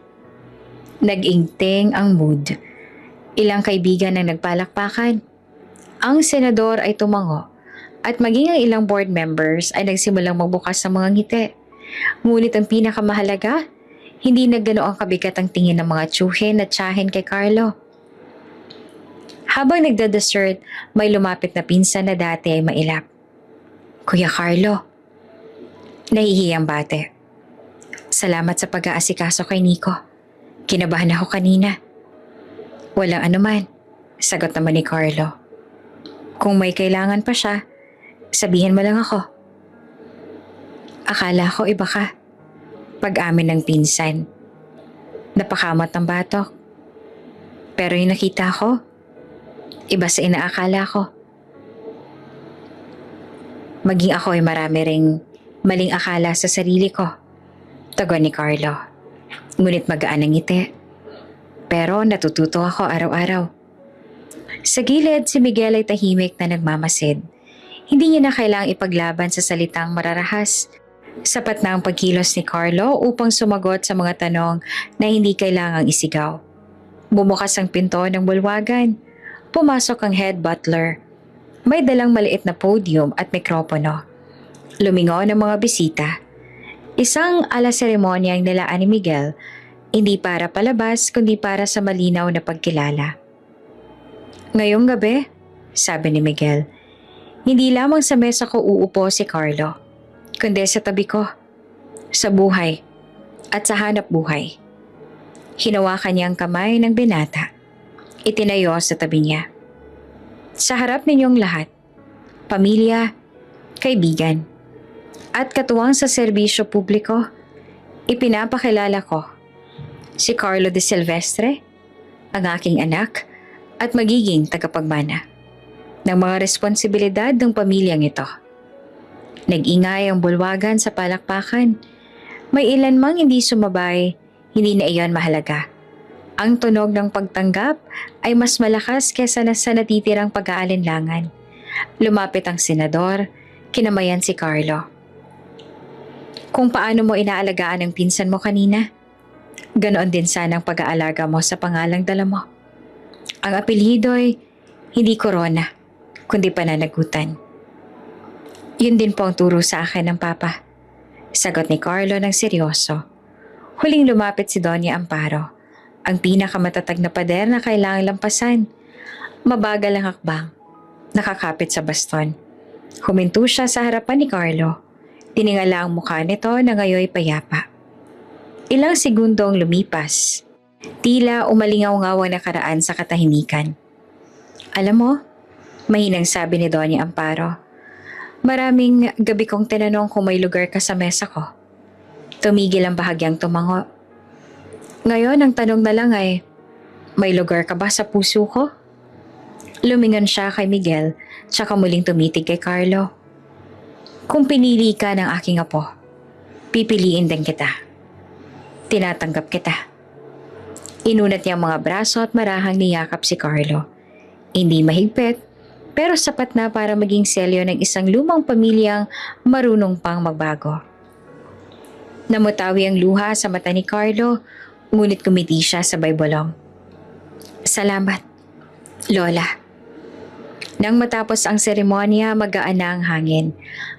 Nag-ingting ang mood. Ilang kaibigan ang nagpalakpakan. Ang senador ay tumango. At maging ang ilang board members ay nagsimulang magbukas ng mga ngiti. Ngunit ang pinakamahalaga, Hindi na ganoong kabigat ang tingin ng mga tsuhin at tiyahin kay Carlo. Habang nagda-dessert, may lumapit na pinsan na dati ay mailap. Kuya Carlo. Nahihiyang bate. Salamat sa pag-aasikaso kay Nico. Kinabahan ako kanina. Walang anuman, sagot naman ni Carlo. Kung may kailangan pa siya, sabihin mo lang ako. Akala ko iba ka. Pag-amin ng pinsan. Napakamot ng batok. Pero yung nakita ko, iba sa inaakala ko. Maging ako ay marami ring maling akala sa sarili ko. Tugon ni Carlo. Ngunit magaan ang ngiti. Pero natututo ako araw-araw. Sa gilid, si Miguel ay tahimik na nagmamasid. Hindi niya na kailangang ipaglaban sa salitang mararahas. Sapat na ang pagkilos ni Carlo upang sumagot sa mga tanong na hindi kailangang isigaw. Bumukas ang pinto ng bulwagan. Pumasok ang head butler. May dalang maliit na podium at mikropono. Lumingon ang mga bisita. Isang ala-seremonya ang nilaan ni Miguel, hindi para palabas kundi para sa malinaw na pagkilala. Ngayong gabi, sabi ni Miguel, hindi lamang sa mesa ko uupo si Carlo, kundi sa tabi ko, sa buhay at sa hanap buhay. Hinawakan niya ang kamay ng binata. Itinayo sa tabi niya. Sa harap ninyong lahat, pamilya, kaibigan, at katuwang sa serbisyo publiko, ipinapakilala ko si Carlo de Silvestre, ang aking anak at magiging tagapagmana ng mga responsibilidad ng pamilyang ito. Nag-ingay ang bulwagan sa palakpakan. May ilan mang hindi sumabay, hindi na iyon mahalaga. Ang tunog ng pagtanggap ay mas malakas kesa sa natitirang pag-aalinlangan. Lumapit ang senador, kinamayan si Carlo. Kung paano mo inaalagaan ang pinsan mo kanina, ganoon din sana ang pag-aalaga mo sa pangalang dala mo. Ang apelyido'y hindi Corona, kundi pananagutan. Yun din po ang turo sa akin ng Papa. Sagot ni Carlo ng seryoso. Huling lumapit si Doña Amparo, ang pinakamatatag na pader na kailangang lampasan. Mabagal ang hakbang, nakakapit sa baston. Huminto siya sa harapan ni Carlo. Tiningala ang mukha nito na ngayoy payapa. Ilang segundong lumipas. Tila umalingaw-ngaw ang nakaraan sa katahimikan. Alam mo, mahinang sabi ni Doña Amparo, maraming gabi kong tinanong kung may lugar ka sa mesa ko. Tumigil ang bahagyang tumango. Ngayon ang tanong na lang ay, may lugar ka ba sa puso ko? Lumingon siya kay Miguel, tsaka muling tumitig kay Carlo. Kung pinili ka ng aking apo, pipiliin din kita. Tinatanggap kita. Inunat niya ang mga braso at marahang niyakap si Carlo. Hindi mahigpit, pero sapat na para maging selyo ng isang lumang pamilyang marunong pang magbago. Namutawi ang luha sa mata ni Carlo, ngunit kumiti siya sabay bolong. Salamat, Lola. Nang matapos ang seremonya, magaan na ang hangin.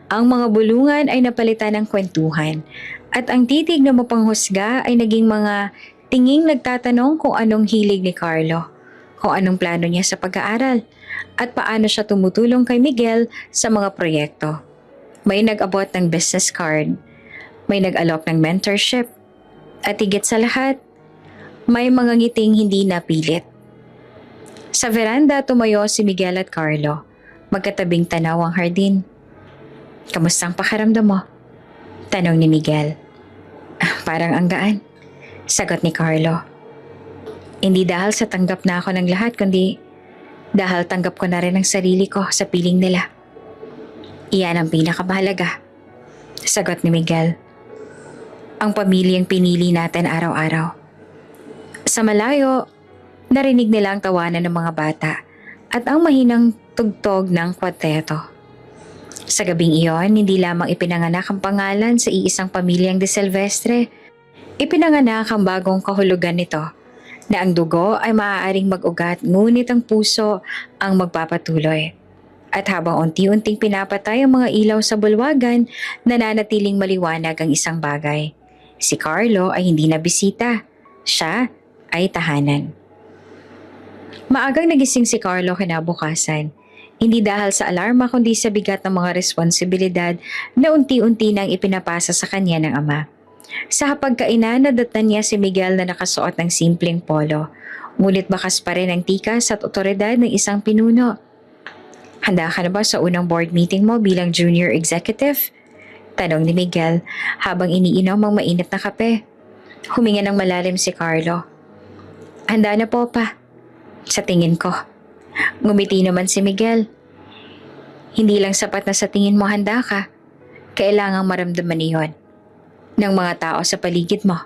Ang mga bulungan ay napalitan ng kwentuhan at ang titig na mapanghusga ay naging mga tinging nagtatanong kung anong hilig ni Carlo, kung anong plano niya sa pag-aaral at paano siya tumutulong kay Miguel sa mga proyekto. May nag-abot ng business card, may nag-alok ng mentorship at higit sa lahat, may mga ngiting hindi napilit. Sa veranda, tumayo si Miguel at Carlo. Magkatabing tanaw ang hardin. Kamusta ang pakiramdam mo? Tanong ni Miguel. Parang ang gaan, sagot ni Carlo. Hindi dahil sa tanggap na ako ng lahat, kundi dahil tanggap ko na rin ang sarili ko sa piling nila. Iyan ang pinakamahalaga, sagot ni Miguel. Ang pamilyang pinili natin araw-araw. Sa malayo, narinig nila ang tawanan ng mga bata at ang mahinang tugtog ng kwarteto. Sa gabing iyon, hindi lamang ipinanganak ang pangalan sa iisang pamilyang de Silvestre, ipinanganak ang bagong kahulugan nito na ang dugo ay maaaring mag-ugat ngunit ang puso ang magpapatuloy. At habang unti-unting pinapatay ang mga ilaw sa bulwagan, nananatiling maliwanag ang isang bagay. Si Carlo ay hindi na bisita. Siya ay tahanan. Maagang nagising si Carlo kinabukasan. Hindi dahil sa alarma kundi sa bigat ng mga responsibilidad na unti-unti nang ipinapasa sa kanya ng ama. Sa hapagkainan, nadatan niya si Miguel na nakasuot ng simpleng polo. Ngunit bakas pa rin ang tikas at otoridad ng isang pinuno. Handa ka na ba sa unang board meeting mo bilang junior executive? Tanong ni Miguel habang iniinom ang mainit na kape. Huminga ng malalim si Carlo. Handa na po pa. Sa tingin ko. Ngumiti naman si Miguel. Hindi lang sapat na sa tingin mo handa ka. Kailangang maramdaman niyon ng mga tao sa paligid mo.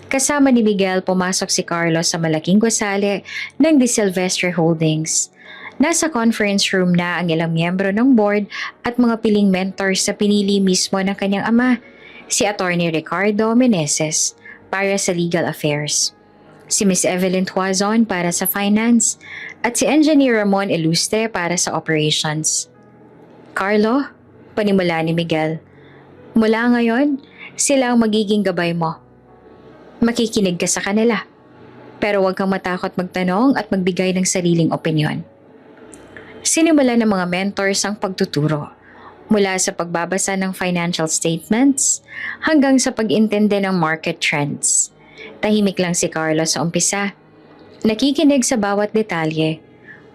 Kasama ni Miguel, pumasok si Carlo sa malaking gusali ng De Silvestre Holdings. Nasa conference room na ang ilang miyembro ng board at mga piling mentors sa pinili mismo ng kanyang ama, si Attorney Ricardo Meneses para sa Legal Affairs, si Miss Evelyn Tuazon para sa Finance, at si Engineer Ramon Ilustre para sa Operations. Carlo, panimula ni Miguel, mula ngayon, sila ang magiging gabay mo. Makikinig ka sa kanila, pero huwag kang matakot magtanong at magbigay ng sariling opinyon. Sinimula ng mga mentors ang pagtuturo, mula sa pagbabasa ng financial statements hanggang sa pag-intindi ng market trends. Tahimik lang si Carlo sa umpisa, nakikinig sa bawat detalye,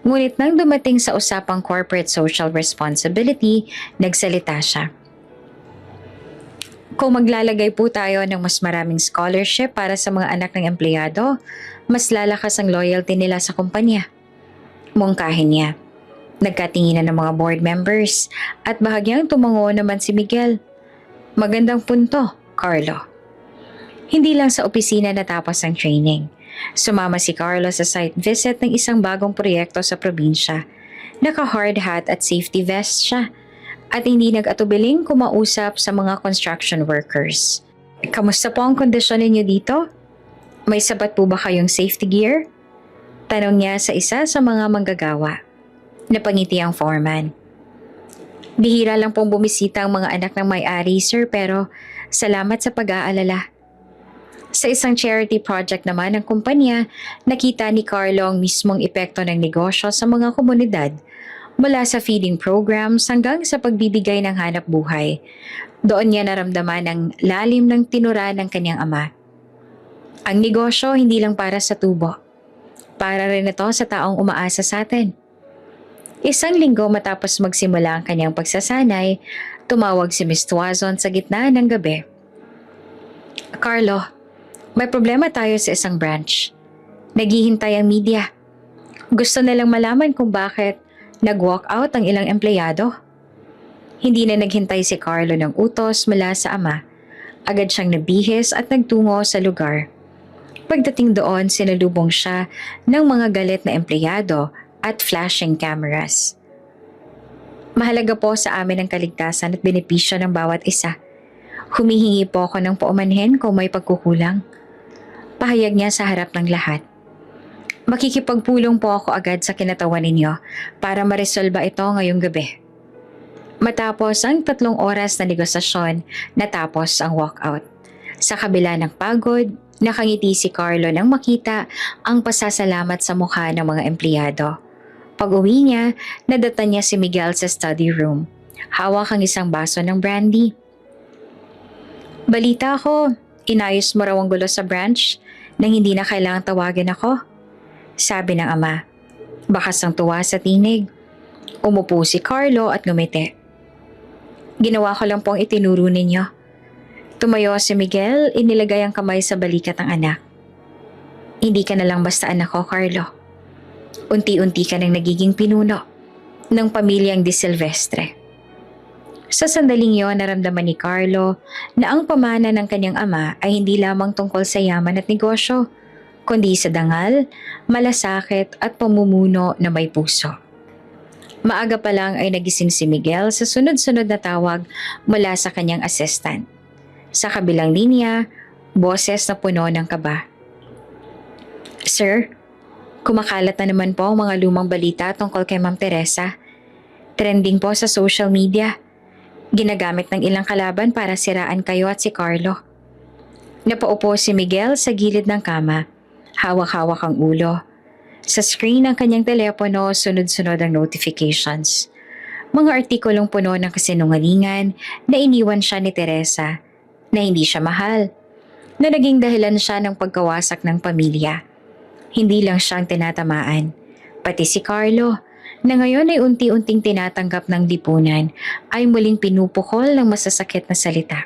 ngunit nang dumating sa usapang corporate social responsibility, nagsalita siya. Kung maglalagay po tayo ng mas maraming scholarship para sa mga anak ng empleyado, mas lalakas ang loyalty nila sa kumpanya. Mungkahin niya. Nagkatinginan ng mga board members at bahagyang tumango naman si Miguel. Magandang punto, Carlo. Hindi lang sa opisina natapos ang training. Sumama si Carlo sa site visit ng isang bagong proyekto sa probinsya. Naka-hard hat at safety vest siya. At hindi nag-atubiling kumausap sa mga construction workers. Kamusta po ang kondisyon ninyo dito? May sapat po ba kayong safety gear? Tanong niya sa isa sa mga manggagawa. Napangiti ang foreman. Bihira lang pong bumisita ang mga anak ng may-ari, sir, pero salamat sa pag-aalala. Sa isang charity project naman ng kumpanya, nakita ni Carlo ang mismong epekto ng negosyo sa mga komunidad. Mula sa feeding programs hanggang sa pagbibigay ng hanap buhay. Doon niya naramdaman ang lalim ng tinura ng kanyang ama. Ang negosyo hindi lang para sa tubo. Para rin ito sa taong umaasa sa atin. Isang linggo matapos magsimula ang kanyang pagsasanay, tumawag si Miss Tuazon sa gitna ng gabi. Carlo, may problema tayo sa isang branch. Naghihintay ang media. Gusto nilang malaman kung bakit nag-walk out ang ilang empleyado. Hindi na naghintay si Carlo ng utos mula sa ama. Agad siyang nabihis at nagtungo sa lugar. Pagdating doon, sinalubong siya ng mga galit na empleyado at flashing cameras. Mahalaga po sa amin ang kaligtasan at benepisyo ng bawat isa. Humihingi po ako ng paumanhin kung may pagkukulang. Pahayag niya sa harap ng lahat. Makikipagpulong po ako agad sa kinatawan ninyo para maresolba ito ngayong gabi. Matapos ang 3 oras na negosasyon, natapos ang walkout. Sa kabila ng pagod, nakangiti si Carlo nang makita ang pasasalamat sa mukha ng mga empleyado. Pag-uwi niya, nadatan niya si Miguel sa study room. Hawak ang isang baso ng brandy. Balita ko, inayos mo raw ang gulo sa branch nang hindi na kailangan tawagin ako. Sabi ng ama. Bakas ang tuwa sa tinig. Umupo si Carlo at ngumiti. Ginawa ko lang pong itinuro ninyo. Tumayo si Miguel, inilagay ang kamay sa balikat ng anak. Hindi ka na lang basta anak ko, Carlo. Unti-unti ka nang nagiging pinuno ng pamilyang De Silvestre. Sa sandaling yon, naramdaman ni Carlo na ang pamana ng kanyang ama ay hindi lamang tungkol sa yaman at negosyo, kundi sa dangal, malasakit at pamumuno na may puso. Maaga pa lang ay nagising si Miguel sa sunod-sunod na tawag mula sa kanyang assistant. Sa kabilang linya, boses na puno ng kaba. Sir, kumakalat na naman po ang mga lumang balita tungkol kay Ma'am Teresa. Trending po sa social media. Ginagamit ng ilang kalaban para siraan kayo at si Carlo. Napaupo si Miguel sa gilid ng kama, hawak-hawak ang ulo. Sa screen ng kanyang telepono, sunod-sunod ang notifications. Mga artikulong puno ng kasinungalingan na iniwan siya ni Teresa, na hindi siya mahal, na naging dahilan siya ng pagkawasak ng pamilya. Hindi lang siyang tinatamaan, pati si Carlo, na ngayon ay unti-unting tinatanggap ng lipunan, ay muling pinupukol ng masasakit na salita.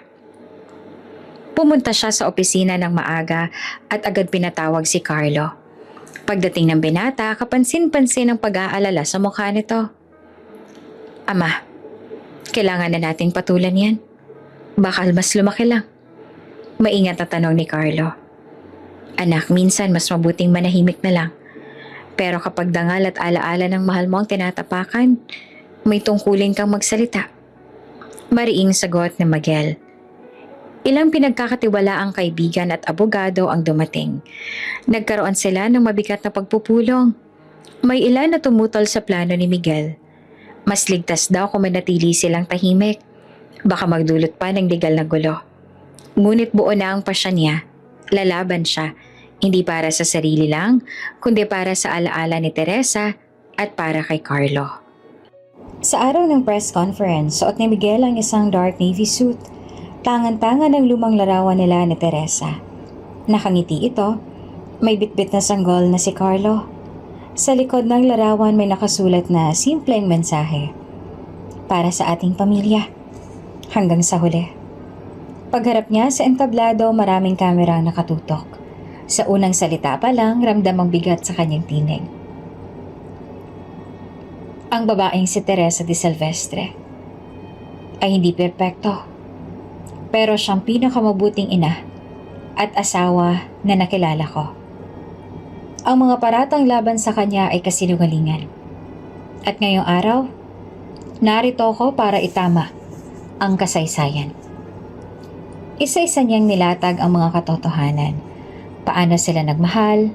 Pumunta siya sa opisina ng maaga at agad pinatawag si Carlo. Pagdating ng binata, kapansin-pansin ang pag-aalala sa mukha nito. Ama, kailangan na nating patulan yan. Baka mas lumaki lang. Maingat na tanong ni Carlo. Anak, minsan mas mabuting manahimik na lang. Pero kapag dangal at alaala ng mahal mo ang tinatapakan, may tungkulin kang magsalita. Mariing sagot ni Miguel. Ilang pinagkakatiwalaang kaibigan at abogado ang dumating. Nagkaroon sila ng mabigat na pagpupulong. May ilan na tumutol sa plano ni Miguel. Mas ligtas daw kung manatili silang tahimik. Baka magdulot pa ng legal na gulo. Ngunit buo na ang pasya niya. Lalaban siya. Hindi para sa sarili lang, kundi para sa alaala ni Teresa at para kay Carlo. Sa araw ng press conference, suot ni Miguel ang isang dark navy suit. Tangan-tangan ang lumang larawan nila ni Teresa. Nakangiti ito, may bitbit na sanggol na si Carlo. Sa likod ng larawan may nakasulat na simpleng mensahe. Para sa ating pamilya. Hanggang sa huli. Pagharap niya sa entablado, maraming kamera ang nakatutok. Sa unang salita pa lang, ramdam ang bigat sa kanyang tinig. Ang babaeng si Teresa de Silvestre ay hindi perpekto. Pero siyang pinakamabuting ina at asawa na nakilala ko. Ang mga paratang laban sa kanya ay kasinungalingan. At ngayong araw, narito ako para itama ang kasaysayan. Isa-isa niyang nilatag ang mga katotohanan. Paano sila nagmahal,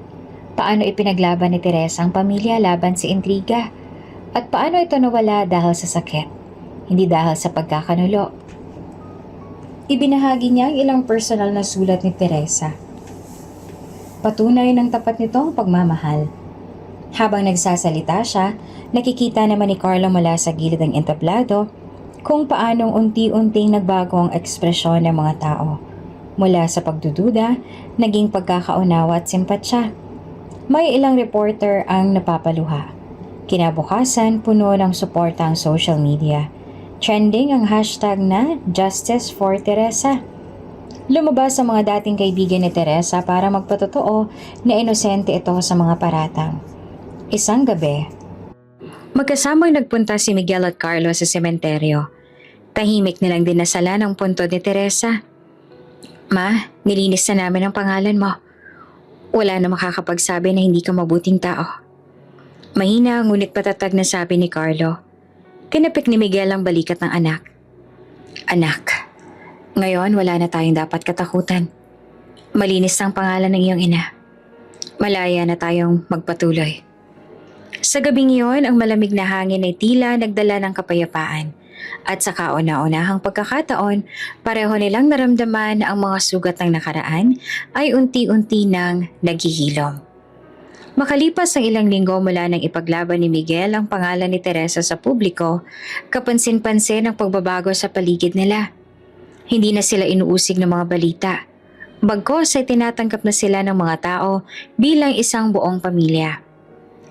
paano ipinaglaban ni Teresa ang pamilya laban sa intriga, at paano ito nawala dahil sa sakit, hindi dahil sa pagkakanulo. Ibinahagi niya ang ilang personal na sulat ni Teresa. Patunay ng tapat nito ang pagmamahal. Habang nagsasalita siya, nakikita naman ni Carlo mula sa gilid ng entablado kung paanong unti-unting nagbago ang ekspresyon ng mga tao. Mula sa pagdududa, naging pagkakaunawa at simpatsya. May ilang reporter ang napapaluha. Kinabukasan, puno ng suporta ang social media. Trending ang hashtag na Justice for Teresa. Lumabas ang mga dating kaibigan ni Teresa para magpatotoo na inosente ito sa mga paratang. Isang gabi, magkasamang nagpunta si Miguel at Carlo sa sementeryo. Tahimik nilang dinasala ng puntod ni Teresa. Ma, nilinis na namin ang pangalan mo. Wala na makakapagsabi na hindi ka mabuting tao. Mahina ngunit patatag na sabi ni Carlo. Tinapik ni Miguel ang balikat ng anak. Anak, ngayon wala na tayong dapat katakutan. Malinis ang pangalan ng iyong ina. Malaya na tayong magpatuloy. Sa gabing iyon, ang malamig na hangin ay tila nagdala ng kapayapaan. At sa kauna-unahang pagkakataon, pareho nilang naramdaman na ang mga sugat ng nakaraan ay unti-unti nang naghihilom. Makalipas ang ilang linggo mula nang ipaglaban ni Miguel ang pangalan ni Teresa sa publiko, kapansin-pansin ang pagbabago sa paligid nila. Hindi na sila inuusig ng mga balita. Bagkos ay tinatanggap na sila ng mga tao bilang isang buong pamilya.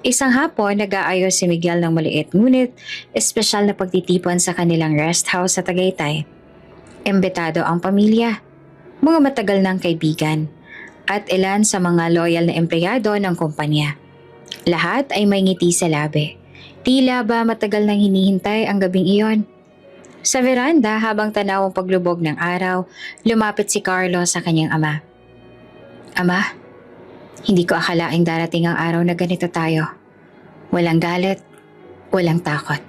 Isang hapon, nag-aayos si Miguel ng maliit ngunit espesyal na pagtitipon sa kanilang rest house sa Tagaytay. Imbitado ang pamilya, mga matagal ng kaibigan, at ilan sa mga loyal na empleyado ng kumpanya. Lahat ay may ngiti sa labi. Tila ba matagal nang hinihintay ang gabing iyon. Sa veranda habang tanaw ang paglubog ng araw, lumapit si Carlo sa kanyang ama. Ama, hindi ko akalaing darating ang araw na ganito tayo. Walang galit, walang takot,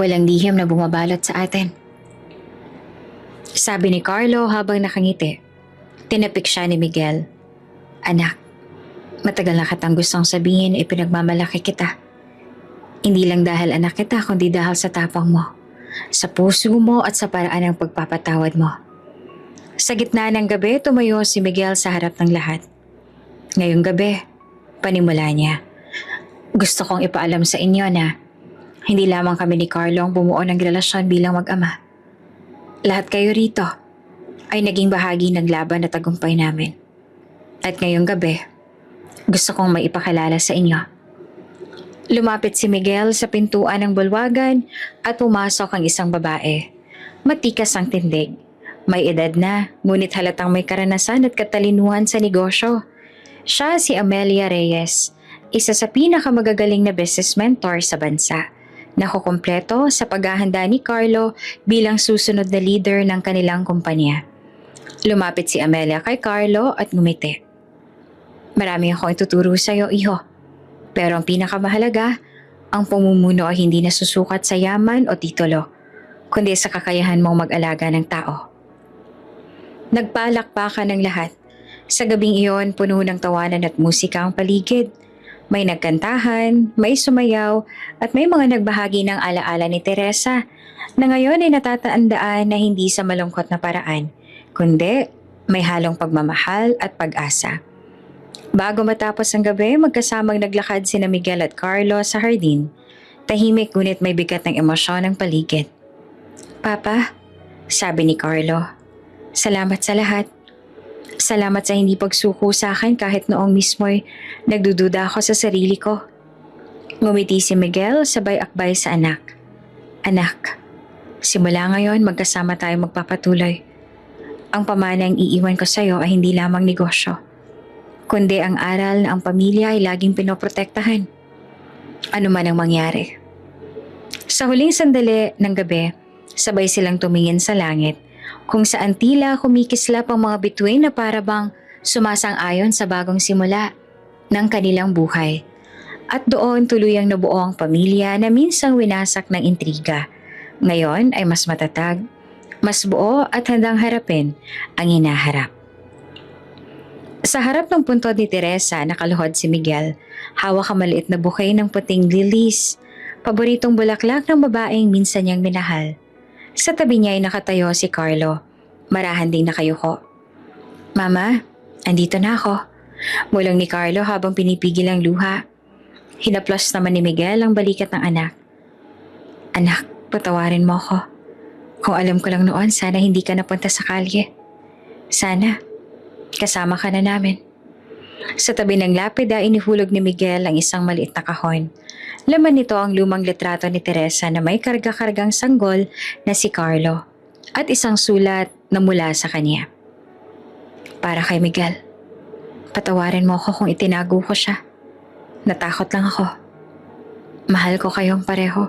walang lihim na bumabalot sa atin. Sabi ni Carlo habang nakangiti. Tinapik siya ni Miguel. Anak, matagal na kitang gustong sabihin na ipinagmamalaki kita. Hindi lang dahil anak kita kundi dahil sa tapang mo, sa puso mo at sa paraan ng pagpapatawad mo. Sa gitna ng gabi, tumayo si Miguel sa harap ng lahat. Ngayong gabi, panimula niya. Gusto kong ipaalam sa inyo na hindi lamang kami ni Carlo ang bumuo ng relasyon bilang mag-ama. Lahat kayo rito ay naging bahagi ng laban na tagumpay namin. At ngayong gabi, gusto kong maipakilala sa inyo. Lumapit si Miguel sa pintuan ng bulwagan at pumasok ang isang babae. Matikas ang tindig. May edad na, ngunit halatang may karanasan at katalinuhan sa negosyo. Siya si Amelia Reyes, isa sa pinakamagagaling na business mentor sa bansa. Nakukumpleto sa paghahanda ni Carlo bilang susunod na leader ng kanilang kumpanya. Lumapit si Amelia kay Carlo at ngumiti. Marami akong ituturo sa iyo, iho. Pero ang pinakamahalaga, ang pamumuno ay hindi nasusukat sa yaman o titulo, kundi sa kakayahan mong mag-alaga ng tao. Nagpalakpakan ng lahat. Sa gabing iyon, puno ng tawanan at musika ang paligid. May nagkantahan, may sumayaw, at may mga nagbahagi ng alaala ni Teresa na ngayon ay natatandaan na hindi sa malungkot na paraan, kundi may halong pagmamahal at pag-asa. Bago matapos ang gabi, magkasamang naglakad sina Miguel at Carlo sa hardin. Tahimik ngunit may bigat ng emosyon ang paligid. Papa, sabi ni Carlo, salamat sa lahat. Salamat sa hindi pagsuko sa akin kahit noong mismo'y nagdududa ako sa sarili ko. Ngumiti si Miguel sabay akbay sa anak. Anak, simula ngayon magkasama tayo magpapatuloy. Ang pamanang iiwan ko sa iyo ay hindi lamang negosyo, kundi ang aral na ang pamilya ay laging pinoprotektahan. Ano man ang mangyari. Sa huling sandali ng gabi, sabay silang tumingin sa langit, kung saan tila kumikislap ang mga bituin na parabang sumasang-ayon sa bagong simula ng kanilang buhay. At doon tuluyang nabuo ang pamilya na minsang winasak ng intriga. Ngayon ay mas matatag, mas buo at handang harapin ang hinaharap. Sa harap ng puntod ni Teresa, nakaluhod si Miguel. Hawak ang maliit na bouquet ng puting lilies, paboritong bulaklak ng babaeng minsan niyang minahal. Sa tabi niya ay nakatayo si Carlo. Marahan ding nakayuko. Mama, andito na ako. Mulong ni Carlo habang pinipigil ang luha. Hinaplos naman ni Miguel ang balikat ng anak. Anak, patawarin mo ako. Kung alam ko lang noon, sana hindi ka napunta sa kalye. Sana kasama ka na namin. Sa tabi ng lapida, inihulog ni Miguel ang isang maliit na kahon. Laman nito ang lumang litrato ni Teresa na may karga-kargang sanggol na si Carlo at isang sulat na mula sa kanya. Para kay Miguel, patawarin mo ako kung itinago ko siya. Natakot lang ako. Mahal ko kayong pareho.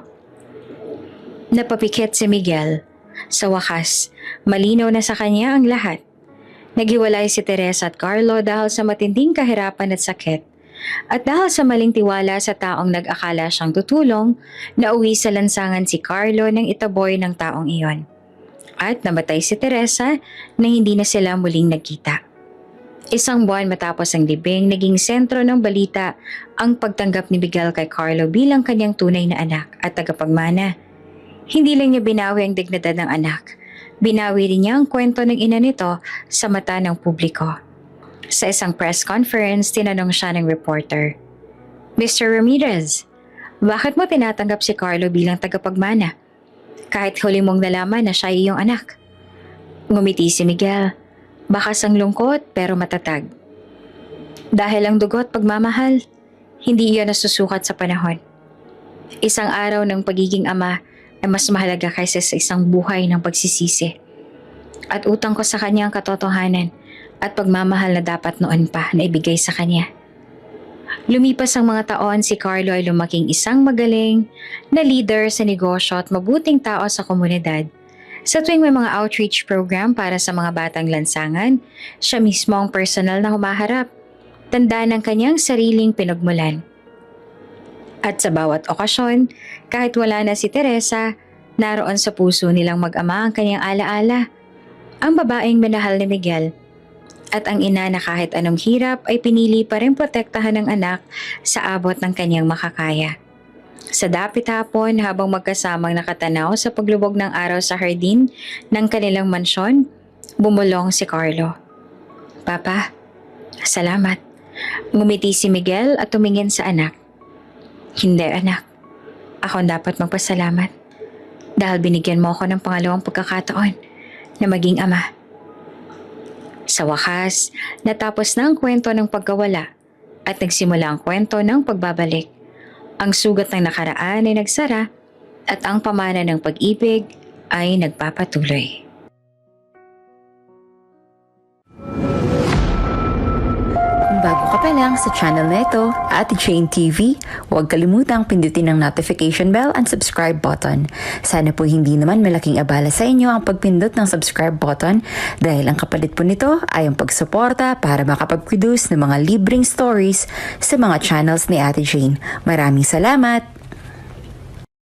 Napapikit si Miguel. Sa wakas, malinaw na sa kanya ang lahat. Naghiwalay si Teresa at Carlo dahil sa matinding kahirapan at sakit. At dahil sa maling tiwala sa taong nag-akala siyang tutulong, nauwi sa lansangan si Carlo nang itaboy ng taong iyon. At namatay si Teresa na hindi na sila muling nagkita. Isang buwan matapos ang libing, naging sentro ng balita ang pagtanggap ni Miguel kay Carlo bilang kanyang tunay na anak at tagapagmana. Hindi lang niya binawi ang dignidad ng anak, binawi rin niya ang kwento ng ina nito sa mata ng publiko. Sa isang press conference, tinanong siya ng reporter, Mr. Ramirez, bakit mo tinatanggap si Carlo bilang tagapagmana? Kahit huli mong nalaman na siya ay iyong anak. Ngumiti si Miguel, bakas ang lungkot pero matatag. Dahil ang dugot pagmamahal, hindi iyon nasusukat sa panahon. Isang araw ng pagiging ama ay mas mahalaga kaysa sa isang buhay ng pagsisisi. At utang ko sa kanya ang katotohanan at pagmamahal na dapat noon pa na ibigay sa kanya. Lumipas ang mga taon, si Carlo ay lumaking isang magaling na leader sa negosyo at mabuting tao sa komunidad. Sa tuwing may mga outreach program para sa mga batang lansangan, siya mismo ang personal na humaharap, tanda ng kanyang sariling pinagmulan. At sa bawat okasyon, kahit wala na si Teresa, naroon sa puso nilang mag-ama ang kanyang alaala. Ang babaeng minahal ni Miguel at ang ina na kahit anong hirap ay pinili pa rin protektahan ng anak sa abot ng kanyang makakaya. Sa dapit hapon habang magkasamang nakatanaw sa paglubog ng araw sa hardin ng kanilang mansyon, Bumulong si Carlo. Papa, salamat. Ngumiti si Miguel at tumingin sa anak. Hindi anak, ako ang dapat magpasalamat. Dahil binigyan mo ako ng pangalawang pagkakataon na maging ama. Sa wakas, natapos na ang kwento ng pagkawala at nagsimula ang kwento ng pagbabalik. Ang sugat ng nakaraan ay nagsara at ang pamana ng pag-ibig ay nagpapatuloy. Kung bago ka pa lang sa channel na ito, Ate Jane TV, huwag kalimutang pindutin ang notification bell and subscribe button. Sana po hindi naman malaking abala sa inyo ang pagpindot ng subscribe button dahil ang kapalit po nito ay ang pagsuporta para makapag-produce ng mga libreng stories sa mga channels ni Ate Jane. Maraming salamat!